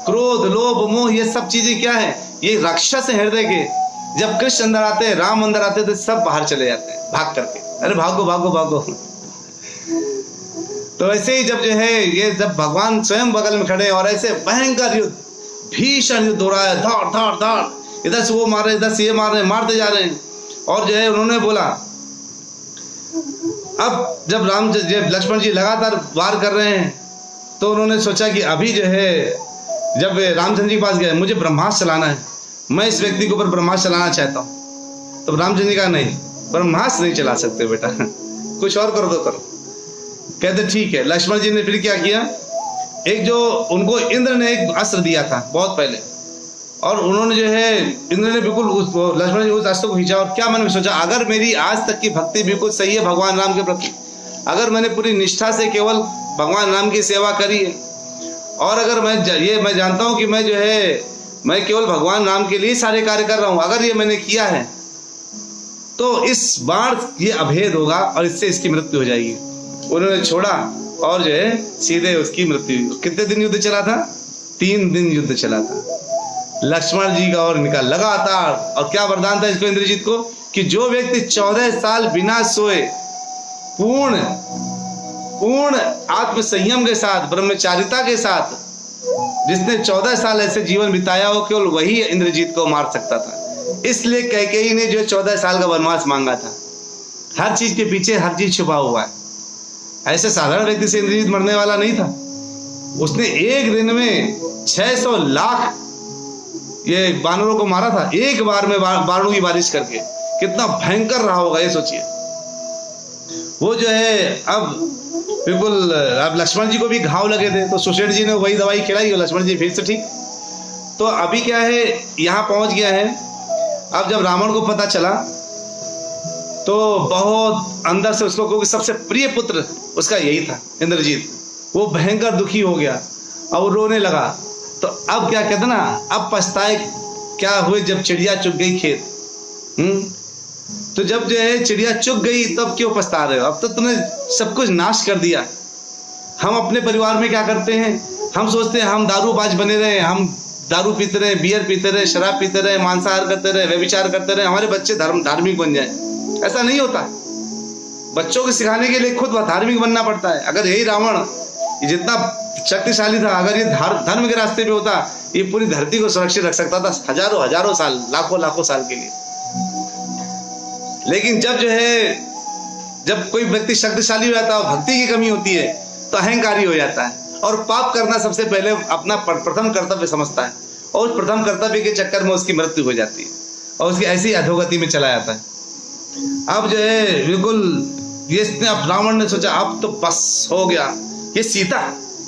क्रोध, लोभ, मोह, ये सब चीजें क्या है? ये राक्षस है हृदय के। जब कृष्ण अंदर आते हैं, राम अंदर आते हैं, तो सब बाहर चले जाते हैं भाग करके। अरे भागो भागो भागो। तो ऐसे ही जब जो है ये जब भगवान स्वयं बगल में खड़े हैं और ऐसे भयंकर युद्ध, भीषण युद्ध हो रहा है, धाड़ धाड़ धाड़, इधर से वो मार रहे, इधर से ये मार रहे, मारते जा रहे हैं। और जो है उन्होंने बोला, अब जब लक्ष्मण जी लगातार वार कर रहे हैं तो उन्होंने सोचा कि अभी जो है जब रामचंद्र जी के पास गए, मुझे ब्रह्मास्त्र चलाना है, मैं इस व्यक्ति के ऊपर ब्रह्मास्त्र चलाना चाहता हूँ। तो रामचंद्र जी कहा नहीं, ब्रह्मास्त्र नहीं चला सकते बेटा, कुछ और करो तो करो। कहते ठीक है। लक्ष्मण जी ने फिर क्या किया, एक जो उनको इंद्र ने एक अस्त्र दिया था बहुत पहले, और उन्होंने जो है इंद्र ने बिल्कुल लक्ष्मण जी उस अस्त्र को खींचा। और क्या मैंने सोचा, अगर मेरी आज तक की भक्ति बिल्कुल सही है भगवान राम के प्रति, अगर मैंने पूरी निष्ठा से केवल भगवान राम की सेवा करी है, और अगर मैं जानता हूं कि मैं जो है मैं केवल भगवान राम के लिए सारे कार्य कर रहा हूं, अगर ये मैंने किया है तो इस बार ये अभेद होगा और इससे इसकी मृत्यु हो जाएगी। उन्होंने छोड़ा और जो है सीधे उसकी मृत्यु। कितने दिन युद्ध चला था? 3 दिन युद्ध चला था। लक्ष्मण जी का और इनका लगातार। और क्या वरदान था इसको इंद्रजीत को कि जो व्यक्ति 14 साल बिना सोए पूर्ण आत्म संयम के साथ, ब्रह्मचारिता के साथ, जिसने 14 साल ऐसे जीवन बिताया हो, केवल वही इंद्रजीत को मार सकता था। इसलिए कैकेयी ने जो 14 साल का वनवास मांगा था। हर चीज के पीछे हर चीज छुपा हुआ है। ऐसे साधारण व्यक्ति से इंद्रजीत मरने वाला नहीं था। उसने एक दिन में 600 लाख ये बानरों को मारा था, एक बार में बाणों की बारिश करके। कितना भयंकर रहा होगा ये सोचिए। वो जो है अब लक्ष्मण जी को भी घाव लगे थे, तो सुषेण जी ने वही दवाई खिलाई और लक्ष्मण जी फिर से ठीक। तो अभी क्या है, यहाँ पहुंच गया है। अब जब रावण को पता चला तो बहुत अंदर से उसको, क्योंकि सबसे प्रिय पुत्र उसका यही था इंद्रजीत, वो भयंकर दुखी हो गया और रोने लगा। तो अब क्या कहते ना, अब पछताए क्या हुए जब चिड़िया चुग गई खेत। तो जब जो है चिड़िया चुग गई तब क्यों पछता रहे हो? अब तो तुमने सब कुछ नाश कर दिया। हम अपने परिवार में क्या करते हैं, हम सोचते हैं हम दारूबाज बने रहे, हम दारू पीते रहे, बियर पीते रहे, शराब पीते रहे, मांसाहार करते रहे, व्यभिचार करते रहे, हमारे बच्चे धार्मिक बन जाए। ऐसा नहीं होता। बच्चों को सिखाने के लिए खुद धार्मिक बनना पड़ता है। अगर यही रावण जितना शक्तिशाली था, अगर ये धर्म के रास्ते पे होता, ये पूरी धरती को सुरक्षित रख सकता था हजारों साल, लाखों साल के लिए। लेकिन जब कोई व्यक्ति शक्तिशाली हो जाता है, भक्ति की कमी होती है, तो अहंकारी हो जाता है और पाप करना सबसे पहले अपना प्रथम कर्तव्य समझता है, और उस प्रथम कर्तव्य के चक्कर में उसकी मृत्यु हो जाती है और उसकी ऐसी अधोगति में चला जाता है। अब जो है बिल्कुल ये रावण ने सोचा अब तो बस हो गया, ये सीता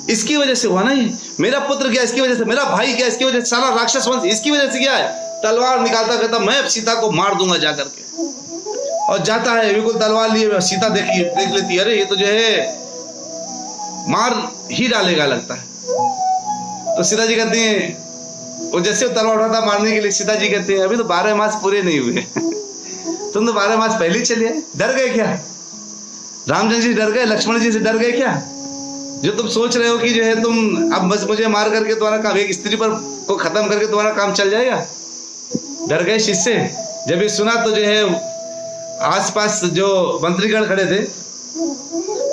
इसकी वजह से हुआ ना, ये मेरा पुत्र गया इसकी वजह से, मेरा भाई गया इसकी वजह से, सारा राक्षस वंश इसकी वजह से गया है। तलवार निकालता कहता मैं अब सीता को मार दूंगा जा करके, और जाता है बिल्कुल तलवार लिए। सीता देख लेती है, अरे ये तो जो है मार ही डालेगा लगता है। तो सीता जी कहती हैं, वो जैसे तलवार उठाता मारने के लिए, सीता जी कहती हैं अभी तो 12 मास पूरे नहीं हुए तुम तो 12 मास पहले चले आए, डर गए क्या? रामचंद्र जी डर गए, लक्ष्मण जी से डर गए क्या? जो तुम सोच रहे हो कि जो है तुम अब बस मुझे मार करके तुम्हारा काम, एक स्त्री पर को खत्म करके तुम्हारा काम चल जाएगा, डर गए शिष्य। जब ये सुना तो जो है आसपास जो मंत्रीगण खड़े थे,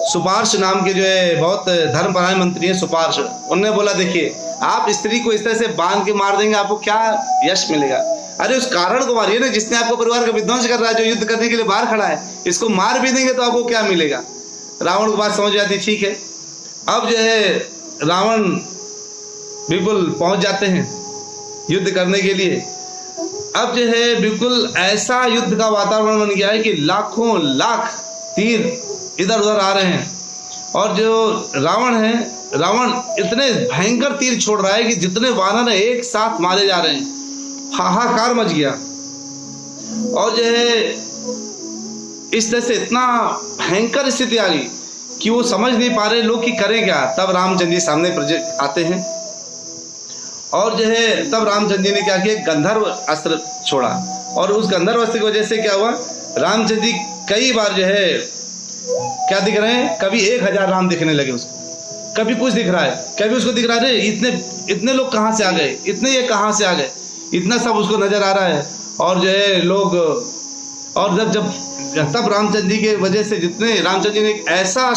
सुपार्श नाम के जो है बहुत धर्मपरायण मंत्री है सुपार्श, उन्होंने बोला देखिए आप स्त्री को इस तरह से बांध के मार देंगे, आपको क्या यश मिलेगा? अरे उस कारण को मारिए ना, जिसने आपको परिवार का विध्वंस कर रहा है, जो युद्ध करने के लिए बाहर खड़ा है, इसको मार भी देंगे तो आपको क्या मिलेगा। रावण को बात समझ जाती, ठीक है। अब जो है रावण बिल्कुल पहुंच जाते हैं युद्ध करने के लिए। अब जो है बिल्कुल ऐसा युद्ध का वातावरण बन गया है कि लाखों लाख तीर इधर उधर आ रहे हैं, और जो रावण है, रावण इतने भयंकर तीर छोड़ रहा है कि जितने वानर हैं एक साथ मारे जा रहे हैं। हाहाकार मच गया, और जो है इस तरह से इतना भयंकर स्थिति आ गई कि वो समझ नहीं पा रहे लोग कि करें क्या। तब रामचंद्र जी सामने आते हैं, और जो है तब रामचंद्र जी ने क्या किया, गंधर्व अस्त्र छोड़ा, और उस गंधर्व अस्त्र की वजह से क्या हुआ, रामचंद्र जी कई बार जो है क्या दिख रहे हैं, कभी 1000 राम दिखने लगे उसको, कभी कुछ दिख रहा है, कभी उसको दिख रहा है इतने लोग कहाँ से आ गए, इतने ये कहाँ से आ गए, इतना सब उसको नजर आ रहा है। और जो है लोग, और तब रामचंद्र जी के वजह से जितने, रामचंद्र जी ने एक ऐसा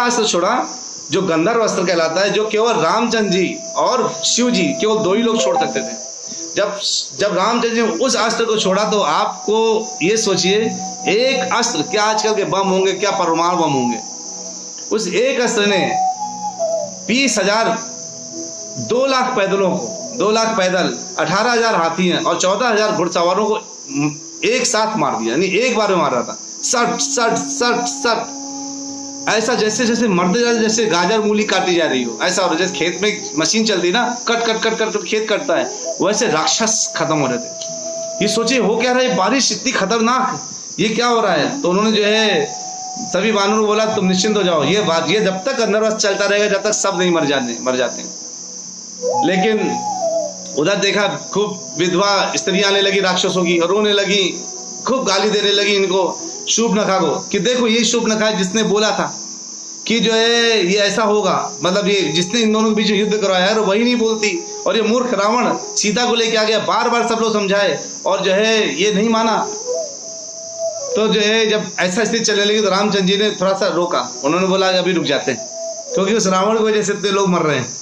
अस्त्र छोड़ा जो गंधर्व अस्त्र कहलाता है, जो केवल रामचंद्र जी और शिव जी केवल 2 ही लोग छोड़ सकते थे। जब रामचंद्र जी ने उस अस्त्र को छोड़ा तो आपको ये सोचिए, एक अस्त्र, क्या आजकल के बम होंगे, क्या परमाणु बम होंगे, उस एक अस्त्र ने 20,000 2 लाख पैदलों को, 2 लाख पैदल, 18,000 हाथी हैं और 14,000 घुड़सवारों को एक साथ मार दिया। यानी एक बार में मार रहा था, सट सट सट सट, ऐसा जैसे मरते जाते, जैसे गाजर मूली काटी जा रही हो, ऐसा हो रहा है। जैसे खेत में मशीन चलती है ना, कट कट कट कट खेत कटता है, वैसे राक्षस खत्म हो रहे थे। ये सोचिए हो क्या रहा है, बारिश इतनी खतरनाक, ये क्या हो रहा है। तो उन्होंने जो है सभी वानरों को बोला तुम निश्चिंत हो जाओ, ये जब तक गंधर्व चलता रहेगा जब तक सब नहीं मर जाते हैं। लेकिन उधर देखा खूब विधवा स्त्रियां आने लगी राक्षसों की, रोने लगी, खूब गाली देने लगी इनको, शूर्पणखा को, कि देखो ये शूर्पणखा जिसने बोला था कि जो है ये ऐसा होगा, मतलब ये जिसने इन दोनों के बीच युद्ध करवाया है वही नहीं बोलती, और ये मूर्ख रावण सीता को लेके आ गया, बार बार सब लोग समझाए और जो है ये नहीं माना। तो जो है जब ऐसा स्थिति चलने लगी तो रामचंद्र जी ने थोड़ा सा रोका, उन्होंने बोला अभी रुक जाते हैं, क्योंकि उस रावण की वजह से इतने लोग मर रहे हैं।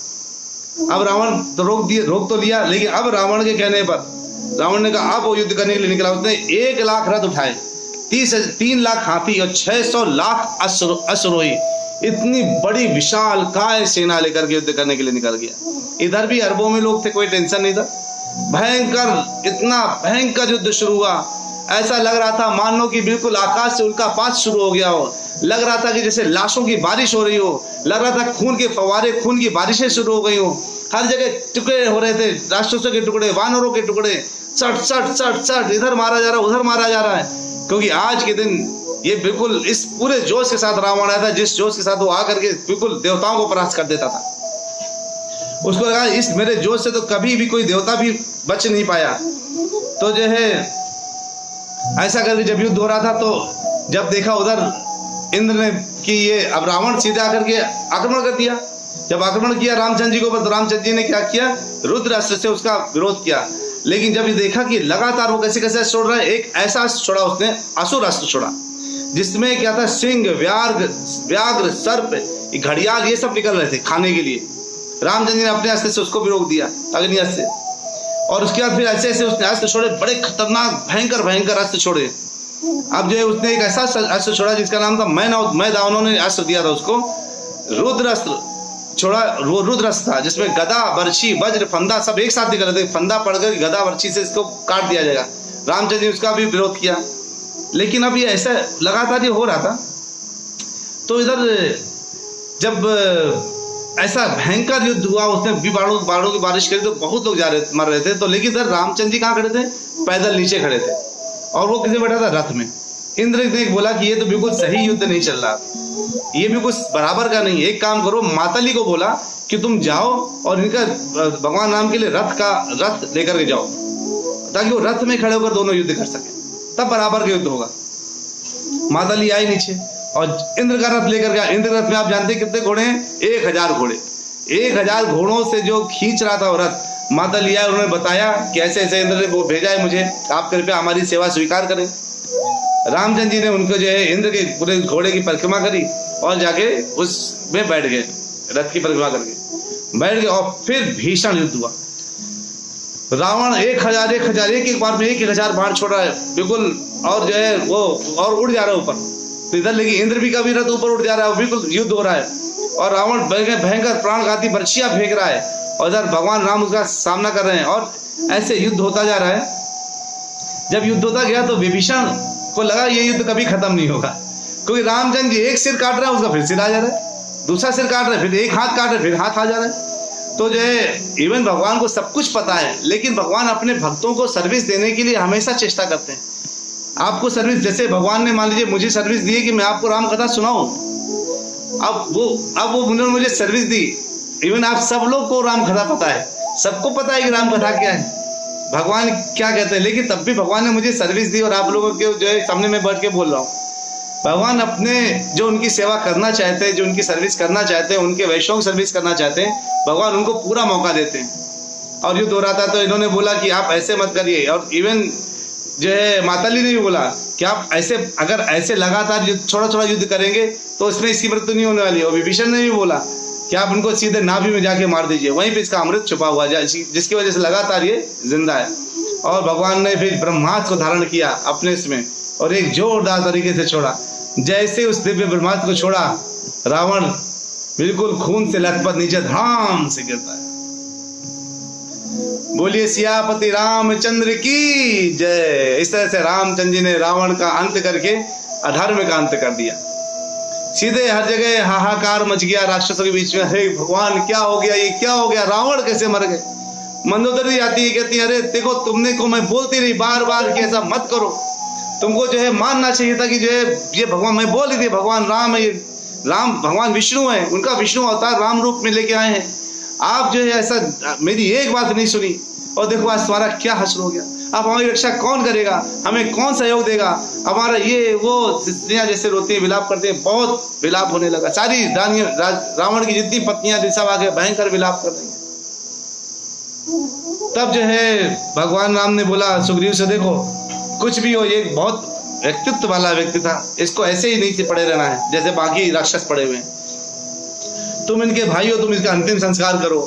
अब रावण तो रोक तो लिया, लेकिन अब रावण के कहने पर रावण ने कहा अब वो युद्ध करने के लिए निकला। उसने 1 लाख रथ उठाए, 3 लाख हाथी और 600 लाख अश्वरोही, इतनी बड़ी विशाल काय सेना लेकर के युद्ध करने के लिए निकल गया। इधर भी अरबों में लोग थे, कोई टेंशन नहीं था। भयंकर, इतना भयंकर युद्ध शुरू हुआ, ऐसा लग रहा था मानो कि बिल्कुल आकाश से उल्कापात शुरू हो गया हो, लग रहा था कि जैसे लाशों की बारिश हो रही हो, लग रहा था खून के फव्वारे, खून की बारिशें शुरू हो गई हो, हर जगह टुकड़े हो रहे थे, राक्षसों के टुकड़े, वानरों के टुकड़े, सट सट सट सट, इधर मारा जा रहा है, उधर मारा जा रहा है। क्योंकि आज के दिन ये बिल्कुल इस पूरे जोश के साथ रावण आया था, जिस जोश के साथ वो आकर के बिल्कुल देवताओं को परास्त कर देता था। उसको लगा इस मेरे जोश से तो कभी भी कोई देवता भी बच नहीं पाया। तो जो है ऐसा करके जब युद्ध हो रहा था, तो जब देखा उधर इंद्र ने कि ये अब रावण सीधे आकर के आक्रमण कर दिया। जब आक्रमण किया रामचंद्र जी को, तो रामचंद्र जी ने क्या किया, रुद्र अस्त्र से उसका विरोध किया। लेकिन जब ये देखा कि लगातार वो कैसे कैसे छोड़ रहा है, एक ऐसा अस्त्र छोड़ा उसने, असुर अस्त्र छोड़ा, जिसमें क्या था, सिंह, व्याघ्र, सर्प, घड़ियाल, ये सब निकल रहे थे खाने के लिए। रामचंद्र जी ने अपने अस्त्र से उसको भी रोक दिया, अग्नि अस्त्र से। और उसके बाद फिर ऐसे ऐसे उसने अस्त्र छोड़े, बड़े खतरनाक भयंकर अस्त्र छोड़े। अब जो है उसने एक ऐसा अस्त्र छोड़ा जिसका नाम था मैं दावनों ने अस्त्र दिया था उसको, रुद्र अस्त्र छोड़ा। वो रुद्र अस्त्र था जिसमें गदा, बर्छी, वज्र, फंदा सब एक साथ निकल रहे थे। फंदा पड़कर गदा, बर्छी से इसको काट दिया जाएगा। रामचंद्र जी उसका भी विरोध किया। लेकिन अब ये ऐसा लगातार ये हो रहा था, तो इधर जब ऐसा भयंकर युद्ध हुआ, उसने भी बाणों की बारिश करी, तो बहुत लोग मर रहे थे। तो लेकिन इधर रामचंद्र जी कहाँ खड़े थे, पैदल नीचे खड़े थे, और वो किसे बैठा था, रथ में। इंद्र ने बोला कि ये तो बिल्कुल सही युद्ध नहीं चल रहा, ये बिल्कुल बराबर का नहीं। एक काम करो, मातली को बोला कि तुम जाओ और इनका भगवान राम के लिए रथ लेकर के जाओ, ताकि वो रथ में खड़े होकर दोनों युद्ध कर सके, तब बराबर का युद्ध होगा। मातली आई नीचे और इंद्र का रथ लेकर गया। इंद्र रथ में आप जानते हैं कितने घोड़े हैं, 1000 घोड़े। 1000 घोड़ों से जो खींच रहा था वो रथ, मातली आए, उन्होंने बताया कि ऐसे ऐसे इंद्र ने वो भेजा है मुझे, आप कृपया हमारी सेवा स्वीकार करें। रामचंद्र जी ने उनको जो है इंद्र के पूरे घोड़े की परिक्रमा करी और जाके उसमें बैठ गए, रथ की परिक्रमा करके बैठ गए। और फिर भीषण युद्ध हुआ। रावण 1000 एक बार में 1000 बाण छोड़ रहा है बिल्कुल, और जो है वो और उड़ जा रहा है ऊपर। तो इधर लेकिन इंद्र भी का भी रथ ऊपर उड़ जा रहा है, बिल्कुल युद्ध हो रहा है, और रावण भयंकर प्राणघाती बर्छियां फेंक रहा है, और इधर भगवान राम उसका सामना कर रहे हैं, और ऐसे युद्ध होता जा रहा है। जब युद्ध होता गया तो विभीषण को लगा ये युद्ध कभी खत्म नहीं होगा, क्योंकि रामचंद्र जी एक सिर काट रहा है, उसका फिर सिर आ जा रहा है, दूसरा सिर काट रहा है, फिर एक हाथ काट रहा है, फिर हाथ आ जा रहा है। तो जो है इवन भगवान को सब कुछ पता है, लेकिन भगवान अपने भक्तों को सर्विस देने के लिए हमेशा चेष्टा करते हैं। आपको सर्विस, जैसे भगवान ने मान लीजिए मुझे सर्विस दी है कि मैं आपको राम कथा सुनाऊं, अब वो उन्होंने मुझे सर्विस दी। इवन आप सब लोग को राम कथा पता है, सबको पता है कि राम कथा क्या है, भगवान क्या कहते हैं, लेकिन तब भी भगवान ने मुझे सर्विस दी और आप लोगों के जो है सामने में बैठ के बोल रहा हूँ। भगवान अपने जो उनकी सेवा करना चाहते हैं, जो उनकी सर्विस करना चाहते हैं, उनके वैष्णव सर्विस करना चाहते हैं, भगवान उनको पूरा मौका देते हैं। और युद्ध हो रहा था तो इन्होंने बोला कि आप ऐसे मत करिए, और इवन जो है माताली ने भी बोला कि आप ऐसे, अगर ऐसे लगातार छोटा छोटा युद्ध करेंगे तो इसमें इसकी मृत्यु नहीं होने वाली है। और विभीषण ने भी बोला कि आप उनको सीधे नाभि में जाके मार दीजिए, वहीं पे इसका अमृत छुपा हुआ है, जिसकी वजह से लगातार ये जिंदा है। और भगवान ने फिर ब्रह्मास्त्र को धारण किया अपने इसमें, और एक जोरदार तरीके से छोड़ा। जैसे उस दिव्य ब्रह्मास्त्र को छोड़ा, रावण बिल्कुल खून से लथपथ नीचे धाम से गिरता है। बोलिए सियापति रामचंद्र की जय। इस तरह से रामचंद्र जी ने रावण का अंत करके अधर्म का अंत कर दिया। सीधे हर जगह हाहाकार मच गया राक्षसों के बीच में, अरे भगवान क्या हो गया, ये क्या हो गया, रावण कैसे मर गए। मंदोदरी आती है, कहती है अरे देखो तुमने को मैं बोलती रही बार बार कि ऐसा मत करो, तुमको जो है मानना चाहिए था कि जो है ये भगवान, मैं बोल रही थी भगवान राम है, राम भगवान विष्णु है, उनका विष्णु अवतार राम रूप में लेके आए हैं, आप जो है ऐसा मेरी एक बात नहीं सुनी, और देखो आज तुम्हारा क्या हश्र हो गया। अब हमारी रक्षा कौन करेगा, हमें कौन सहयोग देगा, हमारा ये वो स्त्रियां जैसे रोती हैं विलाप करते हैं, बहुत विलाप होने लगा। सारी रावण की जितनी पत्नियां थी सब आगे भयंकर विलाप कर रही हैं। तब जो है भगवान राम ने बोला सुग्रीव से, देखो कुछ भी हो, ये बहुत व्यक्तित्व वाला व्यक्ति था, इसको ऐसे ही नहीं पड़े रहना है जैसे बाकी राक्षस पड़े हुए हैं। तुम इनके भाई हो, तुम इसका अंतिम संस्कार करो।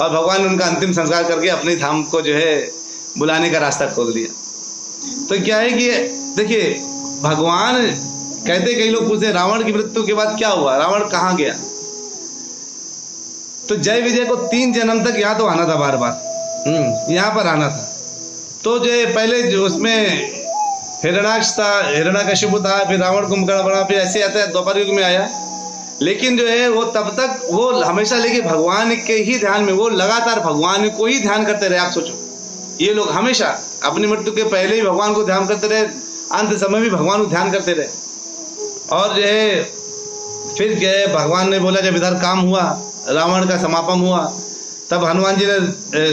और भगवान ने उनका अंतिम संस्कार करके अपने धाम को जो है बुलाने का रास्ता खोल दिया। तो क्या है कि देखिए भगवान कहते, कई लोग पूछते रावण की मृत्यु के बाद क्या हुआ, रावण कहाँ गया। तो जय विजय को 3 जन्म तक यहाँ तो आना था, बार बार यहाँ पर आना था। तो जो पहले जो उसमें हिरण्याक्ष था, हिरण्यकशिपु था, फिर रावण कुंभकर्ण बना, फिर ऐसे आता है द्वापर युग में आया। लेकिन जो है वो तब तक वो हमेशा लेके भगवान के ही ध्यान में, वो लगातार भगवान को ही ध्यान करते रहे। आप सोचो ये लोग हमेशा अपनी मृत्यु के पहले ही भगवान को ध्यान करते रहे, अंत समय भी भगवान को ध्यान करते रहे। और जो है फिर जो है भगवान ने बोला, जब इधर काम हुआ, रावण का समापन हुआ, तब हनुमान जी ने,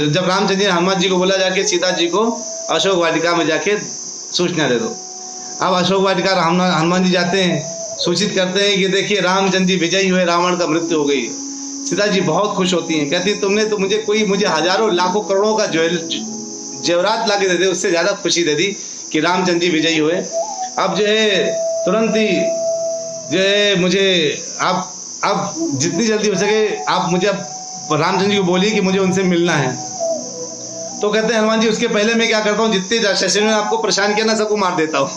जब रामचंद्र जी ने हनुमान जी को बोला जाके सीता जी को अशोक वाटिका में जाके सूचना दे दो। अब अशोक वाटिका हनुमान जी जाते हैं, सूचित करते हैं कि देखिए रामचंद्र जी विजयी हुए, रावण का मृत्यु हो गई। सीता जी बहुत खुश होती हैं, कहती तुमने तो मुझे हजारों लाखों करोड़ों का जेवरात ला के दे दे, उससे ज्यादा खुशी दे दी कि रामचंद्र जी विजयी हुए। अब जो है तुरंत ही जो है मुझे आप जितनी जल्दी हो सके आप मुझे रामचंद्र जी को बोलिए कि मुझे उनसे मिलना है। तो कहते हैं हनुमान जी उसके पहले मैं क्या करता हूँ, जितनी राक्षसी ने आपको परेशान किया ना सबको मार देता हूँ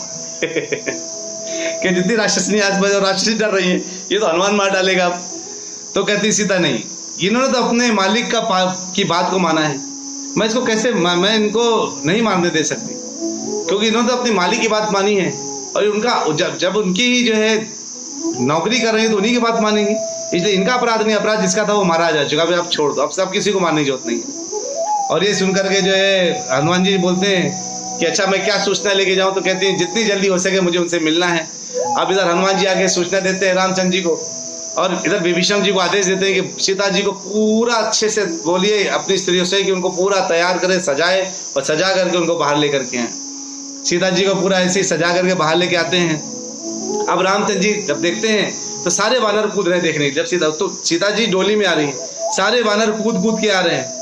कि जितनी राक्षसनी आज राक्षसी डर रही है, ये तो हनुमान मार डालेगा। तो कहती सीता नहीं, इन्होंने तो अपने मालिक की बात को माना है, मैं इसको कैसे मैं इनको नहीं मारने दे सकती, क्योंकि इन्होंने तो अपने मालिक की बात मानी है। और उनका जब उनकी जो है नौकरी कर रही है तो उन्हीं की बात मानेंगी, इसलिए इनका अपराध नहीं, अपराध जिसका था वो मारा जा चुका, भाई आप छोड़ दो, अब सब किसी को मारने की जरूरत नहीं है। और ये सुनकर के जो है हनुमान जी बोलते हैं कि अच्छा मैं क्या सूचना लेके जाऊं, तो कहते हैं जितनी जल्दी हो सके मुझे उनसे मिलना है। अब इधर हनुमान जी आके सूचना देते हैं रामचंद्र जी को, और इधर विभीषण जी को आदेश देते हैं कि सीता जी को पूरा अच्छे से बोलिए अपनी स्त्रियों से कि उनको पूरा तैयार करे, सजाए, और सजा करके उनको बाहर लेकर के आए। सीता जी को पूरा ऐसे ही सजा करके बाहर लेके आते हैं। अब रामचंद्र जी जब देखते हैं तो सारे वानर कूद रहे देखने, जब सीता जी डोली में आ रही है, सारे वानर कूद कूद के आ रहे हैं।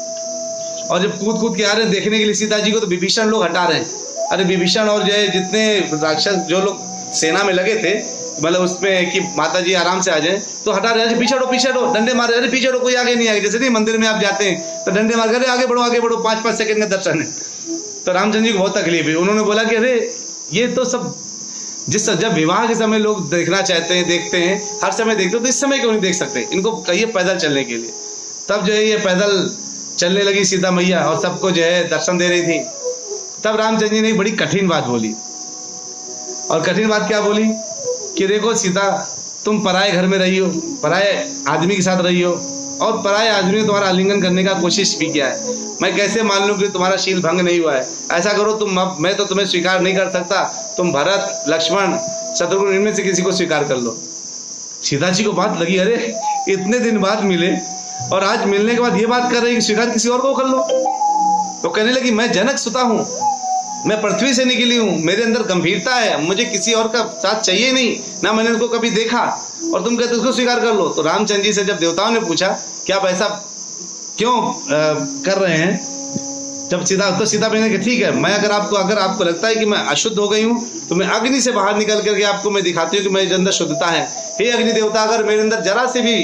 और जब कूद कूद के आ रहे हैं देखने के लिए सीता जी को, तो विभीषण लोग हटा रहे हैं। अरे विभीषण और जो है जितने राक्षस जो लोग सेना में लगे थे मतलब उसमें कि माता जी आराम से आ जाए, तो हटा रहे, पीछे हटो, डंडे मारे, अरे पीछे हटो, कोई आगे नहीं आएगा। जैसे नहीं मंदिर में आप जाते हैं तो डंडे मार, अरे आगे बढ़ो, 5-5 सेकंड का दर्शन है। तो रामचंद्र जी को बहुत तकलीफ है। उन्होंने बोला कि अरे ये तो सब जब विवाह के समय लोग देखना चाहते हैं, देखते हैं, हर समय देखते हो, तो इस समय क्यों नहीं देख सकते? इनको कहिए पैदल चलने के लिए। तब जो है ये पैदल चलने लगी सीता मैया और सबको जो है दर्शन दे रही थी। तब रामचंद्र जी ने एक बड़ी कठिन बात बोली। और कठिन बात क्या बोली कि देखो सीता, तुम पराये घर में रही हो, पराये आदमी के साथ रही हो, और पराये आदमी ने तुम्हारा आलिंगन करने का कोशिश भी किया है। मैं कैसे मान लूं कि तुम्हारा शील भंग नहीं हुआ है? ऐसा करो तुम, मैं तो तुम्हें स्वीकार नहीं कर सकता, तुम भरत, लक्ष्मण, शत्रुघ्न, इनमें से किसी को स्वीकार कर लो। सीता जी को बात लगी, अरे इतने दिन बाद मिले और आज मिलने के बाद ये बात कर रही कि स्वीकार किसी और को कर लो। तो कहने लगी, मैं जनक सुता हूँ, मैं पृथ्वी से निकली हूँ, मेरे अंदर गंभीरता है, मुझे किसी और का साथ चाहिए नहीं, ना मैंने उनको कभी देखा, और तुम कहते उसको स्वीकार कर लो। तो रामचंद्र जी से जब देवताओं ने पूछा कि आप ऐसा क्यों कर रहे हैं, जब सीता बहन ने ठीक है, मैं अगर आपको लगता है कि मैं अशुद्ध हो गई हूँ, तो मैं अग्नि से बाहर निकल करके आपको मैं दिखाती हूँ कि मेरे अंदर शुद्धता है। हे अग्नि देवता, अगर मेरे अंदर जरा से भी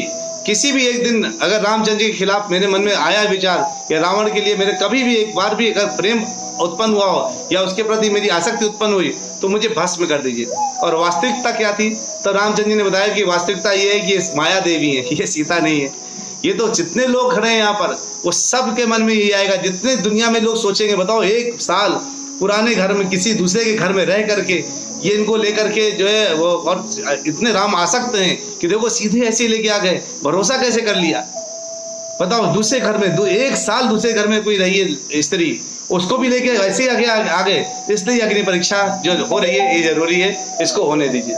किसी भी एक दिन अगर रामचंद्र जी के खिलाफ मेरे मन में आया विचार, या रावण के लिए मेरे कभी भी एक बार भी अगर प्रेम उत्पन्न हुआ हो या उसके प्रति मेरी आसक्ति उत्पन्न हुई, तो मुझे भस्म कर दीजिए। और वास्तविकता क्या थी? तो रामचंद्र जी ने बताया कि वास्तविकता ये है कि ये माया देवी है, ये सीता नहीं है। ये तो जितने लोग खड़े हैं यहाँ पर, वो सब के मन में यही आएगा। जितने दुनिया में लोग सोचेंगे, बताओ 1 साल पुराने घर में किसी दूसरे के घर में रह करके ये इनको लेकर के जो है वो, और इतने राम आसक्त हैं कि देखो सीधे ऐसे लेके आ गए, भरोसा कैसे कर लिया? बताओ, दूसरे घर में 1 साल दूसरे घर में कोई रही है स्त्री, उसको भी लेके ऐसे ही आ गए। इसलिए अग्नि परीक्षा जो हो रही है ये जरूरी है, इसको होने दीजिए।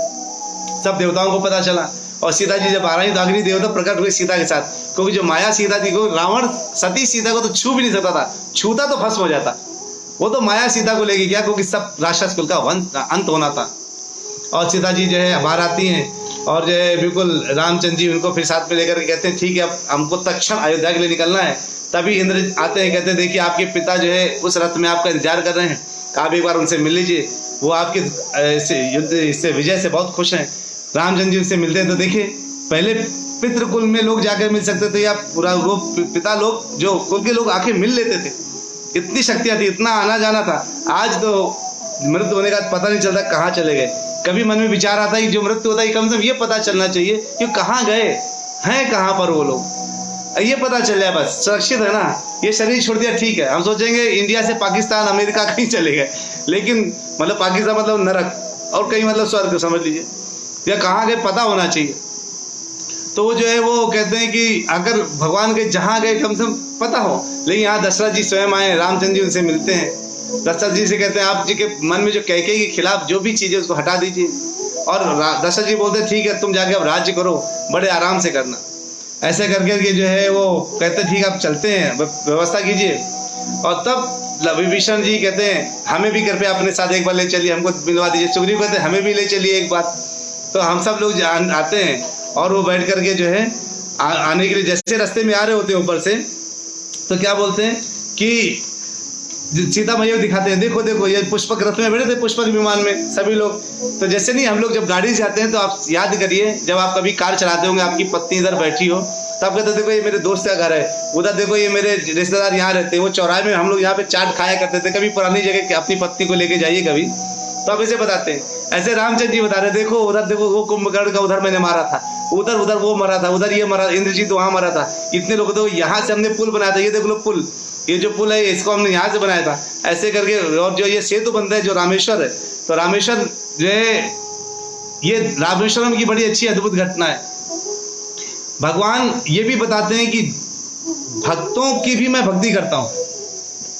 सब देवताओं को पता चला, और सीता जी जब आ रही तो अग्नि देवता प्रकट हुए सीता के साथ, क्योंकि जो माया सीता थी को रावण सती सीता को तो छू भी नहीं सकता था, छूता तो भस्म हो जाता। वो तो माया सीता को लेके गया, क्योंकि सब राक्षस कुल का अंत होना था। और सीता जी जो है बाहर आती हैं, और जो है बिल्कुल रामचंद्र जी उनको फिर साथ में लेकर के कहते हैं ठीक है, अब हमको तत्क्षण अयोध्या के लिए निकलना है। तभी इंद्र आते हैं, कहते हैं देखिए आपके पिता जो है उस रथ में आपका इंतजार कर रहे हैं, आप एक बार उनसे मिल लीजिए, वो आपके युद्ध इससे विजय से बहुत खुश हैं। रामचंद्र जी उनसे मिलते हैं तो देखिए, पहले पितृकुल में लोग जाकर मिल सकते थे, या पूरा वो पिता लोग जो कुल के लोग आके मिल लेते थे, इतनी शक्तियाँ थी, इतना आना जाना था। आज तो मृत्यु होने का पता नहीं चलता कहाँ चले गए। कभी मन में विचार आता है कि जो मृत्यु होता है कम से कम ये पता चलना चाहिए कि कहाँ गए हैं, कहाँ पर वो लोग, ये पता चल जाए बस, सुरक्षित है ना। ये शरीर छोड़ दिया ठीक है, हम सोचेंगे इंडिया से पाकिस्तान, अमेरिका कहीं चले गए, लेकिन मतलब पाकिस्तान मतलब नरक और कहीं मतलब स्वर्ग समझ लीजिए, या कहाँ गए पता होना चाहिए। तो वो जो है वो कहते हैं कि अगर भगवान के जहाँ गए कम से कम पता हो। लेकिन यहाँ दशरथ जी स्वयं आए, रामचंद्र जी उनसे मिलते हैं, दशरथ जी से कहते हैं आप जी के मन में जो कैकेयी के खिलाफ जो भी चीज़ है उसको हटा दीजिए। और दशरथ जी बोलते ठीक है, तुम जाके अब राज्य करो, बड़े आराम से करना। ऐसे करके जो है वो कहते ठीक है आप चलते हैं, व्यवस्था कीजिए। और तब विभीषण जी कहते हैं हमें भी कृपया अपने साथ एक बार ले चलिए, हमको मिलवा दीजिए। सुग्रीव कहते हैं हमें भी ले चलिए एक बार। तो हम सब लोग आते हैं, और वो बैठ करके जो है आने के लिए जैसे रास्ते में आ रहे होते हैं ऊपर से, तो क्या बोलते हैं कि सीता मैया दिखाते हैं, देखो देखो ये पुष्पक रथ में बैठे थे, पुष्पक विमान में सभी लोग। तो जैसे नहीं हम लोग जब गाड़ी से जाते हैं तो आप याद करिए, जब आप कभी कार चलाते होंगे, आपकी पत्नी इधर बैठी हो, तो आप कहते देखो ये मेरे दोस्त का घर है, उधर देखो ये मेरे रिश्तेदार यहाँ रहते हैं, वो चौराहे में हम लोग यहाँ पे चाट खाया करते थे। कभी पुरानी जगह अपनी पत्नी को लेके जाइए कभी, तो आप ऐसे बताते हैं। ऐसे रामचंद्र जी बता रहे देखो उधर देखो वो कुंभकर्ण का उधर मैंने मारा था, उधर उधर वो मरा था, उधर ये मरा, इंद्रजीत वहाँ मरा था, इतने लोग। तो यहाँ से हमने पुल बनाया था, ये देख लो पुल, ये जो पुल है इसको हमने यहाँ से बनाया था, ऐसे करके। और जो ये सेतु बनता है जो रामेश्वर है, तो रामेश्वर जो है ये रामेश्वरम की बड़ी अच्छी अद्भुत घटना है। भगवान ये भी बताते हैं कि भक्तों की भी मैं भक्ति करता हूँ,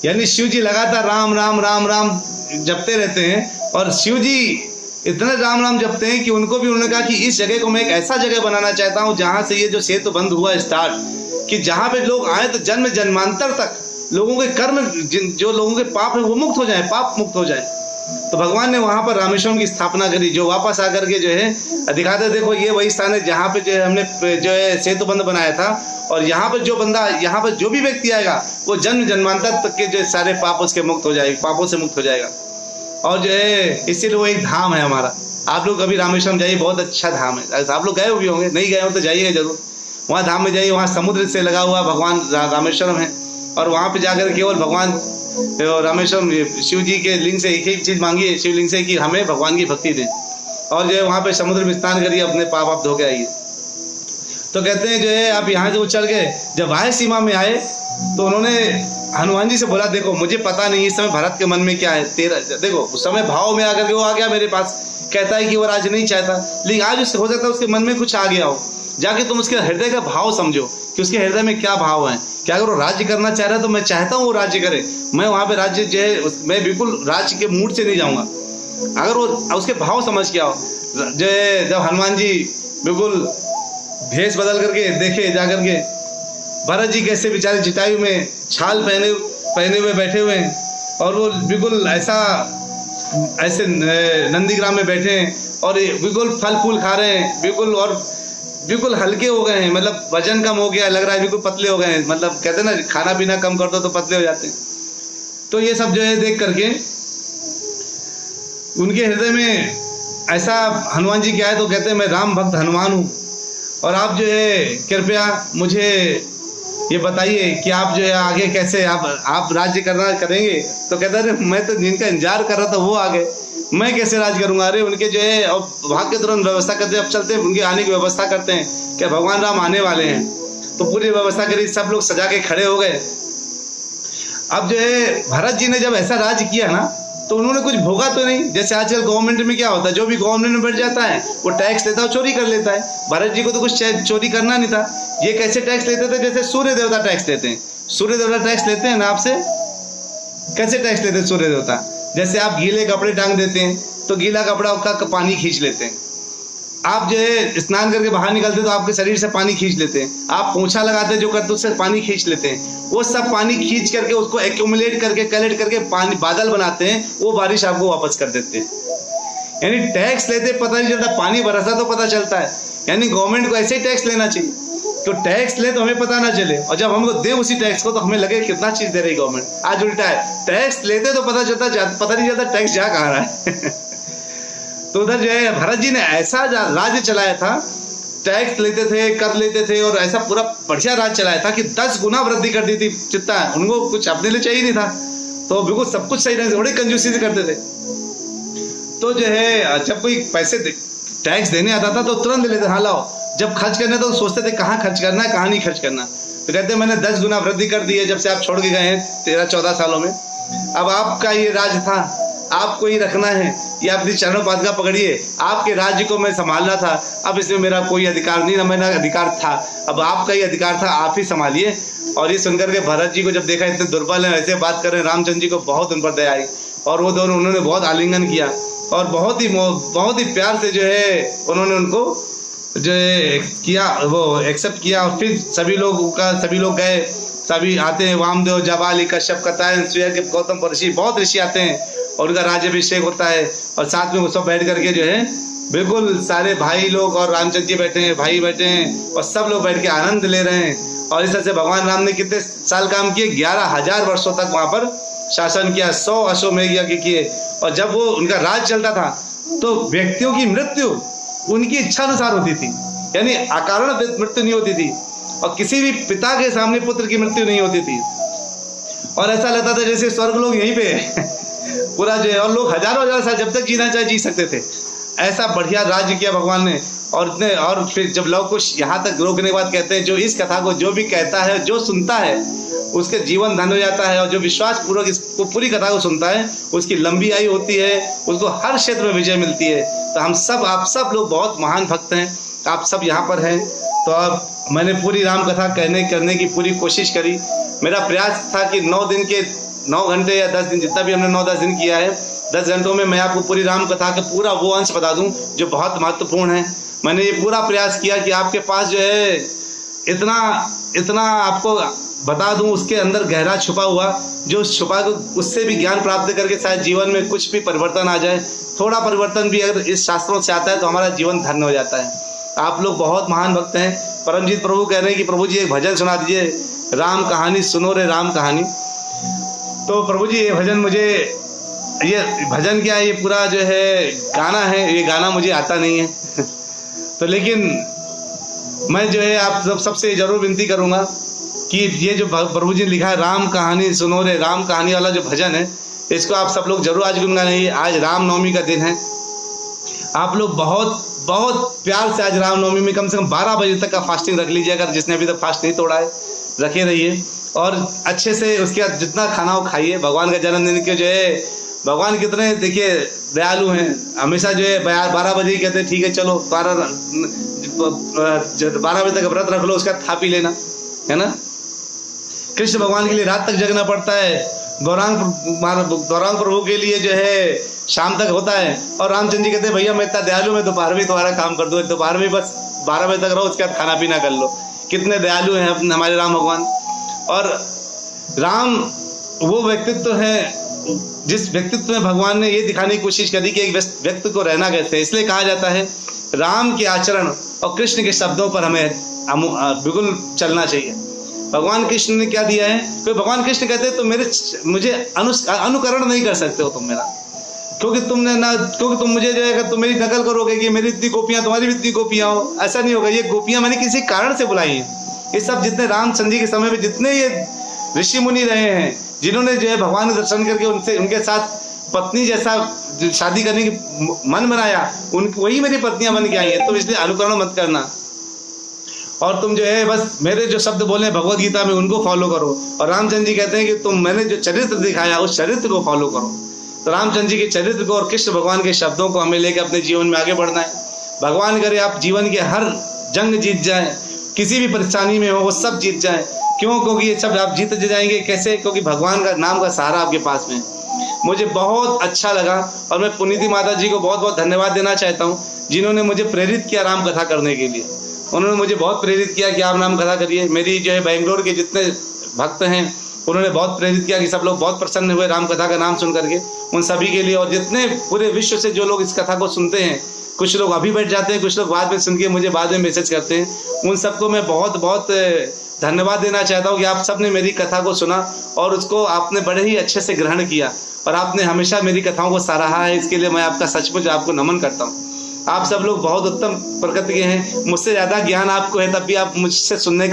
यानी शिव जी लगातार राम राम राम राम जपते रहते हैं, और शिव जी इतने राम राम जपते हैं कि उनको भी उन्होंने कहा कि इस जगह को मैं एक ऐसा जगह बनाना चाहता हूँ जहाँ से ये जो सेतु बंद हुआ स्टार्ट, कि जहाँ पे लोग आए तो जन्म जन्मांतर तक लोगों के कर्म, जो लोगों के पाप है वो मुक्त हो जाए, पाप मुक्त हो जाए। तो भगवान ने वहाँ पर रामेश्वरम की स्थापना करी, जो वापस आकर के जो है दिखाते देखो ये वही स्थान है जहाँ पे जो है हमने जो है सेतु बंद बनाया था। और यहाँ पर जो बंदा, यहाँ पर जो भी व्यक्ति आएगा वो जन्म जन्मांतर तक के जो सारे पाप उसके मुक्त हो जाएगा, पापों से मुक्त हो जाएगा। और जो है इसीलिए वो एक धाम है हमारा। आप लोग कभी रामेश्वरम जाइए, बहुत अच्छा धाम है। आप लोग गए भी होंगे, नहीं गए हो तो जाइएगा जरूर। वहाँ धाम में जाइए, वहाँ समुद्र से लगा हुआ भगवान रामेश्वरम है, और वहाँ पे जाकर केवल भगवान रामेश्वरम शिव जी के लिंग से एक ही चीज़ मांगिए, शिवलिंग से, कि हमें भगवान की भक्ति दें, और जो है वहाँ पे समुद्र में स्नान करिए, अपने पाप आप धो के आइए। तो कहते हैं जो है आप यहाँ से उछल गए, जब वाह्य सीमा में आए तो उन्होंने हनुमान जी से बोला, देखो मुझे पता नहीं इस समय भरत के मन में क्या है, तेरा देखो उस समय भाव में आकर के वो आ गया मेरे पास, कहता है कि वो राज नहीं चाहता, लेकिन आज उससे हो सकता है उसके मन में कुछ आ गया हो, जाके तुम उसके हृदय का भाव समझो कि उसके हृदय में क्या भाव है। क्या अगर वो राज्य करना चाह रहा है तो मैं चाहता हूँ वो राज्य करे, मैं वहाँ पे राज्य जो है मैं बिल्कुल राज्य के मूड से नहीं जाऊँगा। अगर वो उसके भाव समझ के आओ, जो है जब हनुमान जी बिल्कुल भेष बदल करके देखे जा करके भरत जी कैसे बेचारे जटायु में छाल पहने हुए बैठे हुए हैं, और वो बिल्कुल ऐसे नंदीग्राम में बैठे हैं और बिल्कुल फल फूल खा रहे हैं बिल्कुल, और बिल्कुल हल्के हो गए हैं, मतलब वजन कम हो गया, लग रहा है बिल्कुल पतले हो गए हैं, मतलब कहते हैं ना खाना पीना कम कर दो तो पतले हो जाते हैं। तो ये सब जो है देख करके उनके हृदय में ऐसा हनुमान जी क्या है, तो कहते हैं मैं राम भक्त हनुमान हूँ, और आप जो है कृपया मुझे ये बताइए कि आप जो है आगे कैसे आप राज्य करना करेंगे। तो कहता है मैं तो जिनका इंतजार कर रहा था वो आ गए, मैं कैसे राज करूंगा। अरे उनके जो है अब भाग के तुरंत व्यवस्था करते हैं, अब चलते हैं उनके आने की व्यवस्था करते हैं, क्या भगवान राम आने वाले हैं। तो पूरी व्यवस्था करी, सब लोग सजा के खड़े हो गए। अब जो है भरत जी ने जब ऐसा राज किया ना, तो उन्होंने कुछ भोगा तो नहीं। जैसे आजकल गवर्नमेंट में क्या होता है, जो भी गवर्नमेंट में बैठ जाता है वो टैक्स लेता है, चोरी कर लेता है। भरत जी को तो कुछ चोरी करना नहीं था। ये कैसे टैक्स लेते थे, जैसे सूर्य देवता टैक्स लेते हैं। सूर्य देवता टैक्स लेते हैं ना आपसे, कैसे टैक्स लेते हैं सूर्य देवता, जैसे आप गीले कपड़े टांग देते हैं तो गीला कपड़ा का पानी खींच लेते हैं। आप जो है स्नान करके बाहर निकलते तो आपके शरीर से पानी खींच लेते हैं। आप पोंछा लगाते जो करते उससे पानी खींच लेते हैं। वो सब पानी खींच करके उसको एक्यूमुलेट करके कलेक्ट करके पानी बादल बनाते हैं, वो बारिश आपको वापस कर देते हैं। यानी टैक्स लेते पता नहीं चलता, पानी बरसा तो पता चलता है। यानी गवर्नमेंट को ऐसे ही टैक्स लेना चाहिए, तो टैक्स ले तो हमें पता ना चले, और जब हमको दे उसी टैक्स को तो हमें लगे कितना चीज दे रही गवर्नमेंट। आज उल्टा है, टैक्स लेते तो पता नहीं चलता टैक्स जा कहाँ रहा है। तो उधर जो है भरत जी ने ऐसा राज्य चलाया था, टैक्स लेते थे, कर लेते थे, और ऐसा पूरा बढ़िया राज चलाया था कि 10 गुना वृद्धि कर दी थी चित्ता। उनको कुछ अपने लिए चाहिए नहीं था, तो बिल्कुल सब कुछ सही ढंग से बड़ी कंजूसी से करते थे। तो जो है जब कोई पैसे टैक्स देने आता था तो तुरंत ले लेते, हाँ लाओ। जब खर्च करना तो सोचते थे कहाँ खर्च करना है, कहाँ नहीं खर्च करना। तो कहते मैंने 10 गुना वृद्धि कर दी है जब से आप छोड़ के गए हैं 13-14 सालों में। अब आपका ये राज था, आपको ही रखना है, ये अपनी चरणों पादुका पकड़िए, आपके राज्य को मैं संभालना था। अब इसमें मेरा कोई अधिकार नहीं, ना मेरा अधिकार था, अब आपका ही अधिकार था, आप ही संभालिए। और ये सुनकर के भरत जी को जब देखा इतने दुर्बल हैं, ऐसे बात कर रहे हैं, रामचंद्र जी को बहुत उन पर दया आई, और वो दोनों उन्होंने बहुत आलिंगन किया और बहुत ही प्यार से जो है उन्होंने उनको जो है किया, वो एक्सेप्ट किया। और फिर सभी लोग गए, सभी आते हैं, वामदेव, जाबाली, कश्यप, कतायन, सूर्य के गौतम ऋषि, बहुत ऋषि आते हैं, और उनका राज्याभिषेक होता है। और साथ में वो सब बैठ करके जो है बिल्कुल सारे भाई लोग और रामचंद्र जी बैठे हैं, भाई बैठे हैं, और सब लोग बैठ के आनंद ले रहे हैं। और इस तरह से भगवान राम ने कितने साल काम किए, 11,000 वर्षों तक वहाँ पर शासन किया, 100 अश्वमेध यज्ञ किए। और जब वो उनका राज चलता था तो व्यक्तियों की मृत्यु उनकी इच्छा अनुसार होती थी, यानी अकारण मृत्यु नहीं होती थी, और किसी भी पिता के सामने पुत्र की मृत्यु नहीं होती थी। और ऐसा लगता था जैसे स्वर्ग लोग यहीं पे है पूरा जो है, और लोग हजारों साल जब तक जीना चाहे जी सकते थे। ऐसा बढ़िया राज्य किया भगवान ने। और फिर जब लोग कुछ यहाँ तक रोकने के बाद कहते हैं, जो इस कथा को जो भी कहता है, जो सुनता है, उसके जीवन धन्य हो जाता है, और जो विश्वास पूर्वक इसको पूरी कथा को सुनता है उसकी लंबी आयु होती है, उसको हर क्षेत्र में विजय मिलती है। तो आप सब लोग बहुत महान भक्त हैं, आप सब यहाँ पर हैं। तो अब मैंने पूरी राम कथा करने की पूरी कोशिश करी। मेरा प्रयास था कि 9 घंटे या 10 दिन, जितना भी हमने 9-10 दिन किया है, 10 घंटों में मैं आपको पूरी राम कथा का पूरा वो अंश बता दूं जो बहुत महत्वपूर्ण है। मैंने ये पूरा प्रयास किया कि आपके पास जो है इतना आपको बता दूं, उसके अंदर गहरा छुपा हुआ, जो छुपा उससे भी ज्ञान प्राप्त करके शायद जीवन में कुछ भी परिवर्तन आ जाए। थोड़ा परिवर्तन भी अगर इस शास्त्रों से आता है तो हमारा जीवन धन्य हो जाता है। आप लोग बहुत महान भक्त हैं। परमजीत प्रभु कह रहे हैं कि प्रभु जी एक भजन सुना दीजिए, राम कहानी सुनो रे राम कहानी। तो प्रभु जी ये भजन मुझे ये भजन क्या है, ये पूरा जो है गाना है, ये गाना मुझे आता नहीं है तो लेकिन मैं जो है आप सबसे जरूर विनती करूँगा कि ये जो प्रभु जी ने लिखा है राम कहानी सुनो रे, राम कहानी वाला जो भजन है, इसको आप सब लोग जरूर आज गुनगुनाइए। आज रामनवमी का दिन है, आप लोग बहुत बहुत प्यार से आज रामनवमी में कम से कम 12 बजे तक का फास्टिंग रख लीजिए। अगर जिसने अभी तक फास्ट नहीं तोड़ा है रखे रहिए, और अच्छे से उसके बाद जितना खाना हो खाइए। भगवान का जन्मदिन के जो है, भगवान कितने देखिए दयालु हैं, हमेशा जो है 12 बजे ही कहते हैं ठीक है चलो 12 बजे तक व्रत रख लो, उसका खा पी लेना, है ना। कृष्ण भगवान के लिए रात तक जगना पड़ता है, गौरांग प्रभु के लिए जो है शाम तक होता है। और रामचंद्र जी कहते हैं भैया मैं इतना दयालु, मैं दोपहर में तुम्हारा काम कर दूँ, दोपहर में बस 12 बजे तक रहो, उसके बाद खाना पीना कर लो। कितने दयालु हैं हमारे राम भगवान। और राम वो व्यक्तित्व है जिस व्यक्तित्व में भगवान ने ये दिखाने की कोशिश करी कि एक व्यक्ति को रहना कैसे है। इसलिए कहा जाता है राम के आचरण और कृष्ण के शब्दों पर हमें बिल्कुल चलना चाहिए। भगवान कृष्ण ने क्या दिया है, कोई भगवान कृष्ण कहते हैं तो मुझे अनुकरण नहीं कर सकते हो तुम मेरा, क्योंकि तुम मुझे जो है तुम मेरी नकल करोगे कि मेरी इतनी गोपियां तुम्हारी भी इतनी गोपियां हो, ऐसा नहीं होगा। ये गोपियां मैंने किसी कारण से बुलाई हैं। ये सब जितने रामचंद्र जी के समय में जितने ये ऋषि मुनि रहे हैं, जिन्होंने जो है भगवान के दर्शन करके उनके साथ पत्नी जैसा शादी करने की मन बनाया, वही मेरी पत्नियां बन के आई है। तो इसलिए अनुकरण मत करना, और तुम जो है बस मेरे जो शब्द बोले भगवत गीता में उनको फॉलो करो। और रामचंद्र जी कहते हैं कि तुम मैंने जो चरित्र दिखाया उस चरित्र को फॉलो करो। तो रामचंद्र जी के चरित्र को और कृष्ण भगवान के शब्दों को हमें लेकर अपने जीवन में आगे बढ़ना है। भगवान करे आप जीवन के हर जंग जीत जाए, किसी भी परेशानी में हो वो सब जीत जाए। क्यों? क्योंकि ये सब आप जीत जाएंगे कैसे? क्योंकि भगवान का नाम का सहारा आपके पास में। मुझे बहुत अच्छा लगा और मैं पुनीति माता जी को बहुत बहुत धन्यवाद देना चाहता हूँ, जिन्होंने मुझे प्रेरित किया राम कथा करने के लिए। उन्होंने मुझे बहुत प्रेरित किया कि आप राम कथा करिए। मेरी जो है बेंगलोर के जितने भक्त हैं उन्होंने बहुत प्रेरित किया कि सब लोग बहुत प्रसन्न हुए राम कथा का नाम सुन करके। उन सभी के लिए, और जितने पूरे विश्व से जो लोग इस कथा को सुनते हैं, कुछ लोग अभी बैठ जाते हैं, कुछ लोग बाद में सुन के मुझे बाद में मैसेज करते हैं, उन सबको मैं बहुत बहुत धन्यवाद देना चाहता हूँ कि आप सब ने मेरी कथा को सुना और उसको आपने बड़े ही अच्छे से ग्रहण किया और आपने हमेशा मेरी कथाओं को सराहा है। इसके लिए मैं आपका सचमुच आपको नमन करता हूँ। आप सब लोग बहुत उत्तम प्रकृति के हैं, मुझसे ज़्यादा ज्ञान आपको है, तब भी आप मुझसे सुनने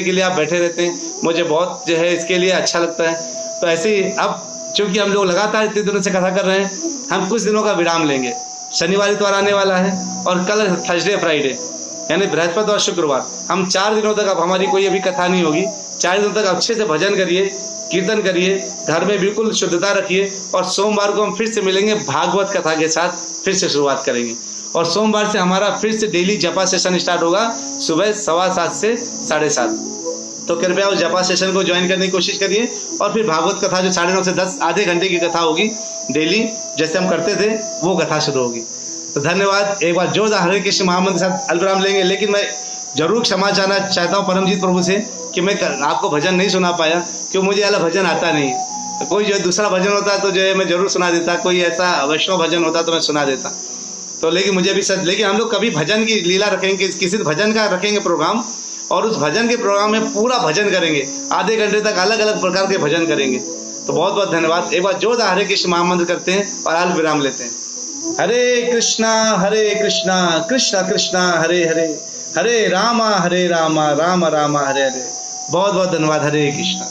के लिए आप बैठे रहते हैं। मुझे बहुत जो है इसके लिए अच्छा लगता है। तो ऐसे ही अब चूँकि हम लोग लगातार इतने दिनों से कथा कर रहे हैं, हम कुछ दिनों का विराम लेंगे। शनिवार इतवार आने वाला है और कल थर्सडे फ्राइडे यानी बृहस्पति और शुक्रवार, हम 4 दिनों तक अब हमारी कोई अभी कथा नहीं होगी। 4 दिनों तक अच्छे से भजन करिए, कीर्तन करिए, घर में बिल्कुल शुद्धता रखिए। और सोमवार को हम फिर से मिलेंगे भागवत कथा के साथ, फिर से शुरुआत करेंगे। और सोमवार से हमारा फिर से डेली जपा सेशन स्टार्ट होगा सुबह 7:15 से 7:30। तो कृपया उस जपा सेशन को ज्वाइन करने की कोशिश करिए। और फिर भागवत कथा जो 9:30 से 10 आधे घंटे की कथा होगी डेली, जैसे हम करते थे वो कथा शुरू होगी। तो धन्यवाद। एक बार जोरदार हरे कृष्ण महामंत्र के साथ अल्पविराम लेंगे। लेकिन मैं जरूर क्षमा चाहना चाहता हूँ परमजीत प्रभु से कि मैं आपको भजन नहीं सुना पाया, क्योंकि मुझे वाला भजन आता नहीं है। तो कोई जो दूसरा भजन होता तो जो है मैं जरूर सुना देता, कोई ऐसा वैष्णव भजन होता तो मैं सुना देता। तो लेकिन मुझे भी लेकिन हम लोग कभी भजन की लीला रखेंगे, किसी भजन का रखेंगे प्रोग्राम, और उस भजन के प्रोग्राम में पूरा भजन करेंगे, आधे घंटे तक अलग अलग प्रकार के भजन करेंगे। तो बहुत बहुत धन्यवाद। एक बार जोरदार हरे कृष्ण महामंत्र करते हैं और अल्प विराम लेते हैं। हरे कृष्णा कृष्णा कृष्णा हरे हरे, हरे रामा राम राम हरे हरे। बहुत बहुत धन्यवाद। हरे कृष्णा।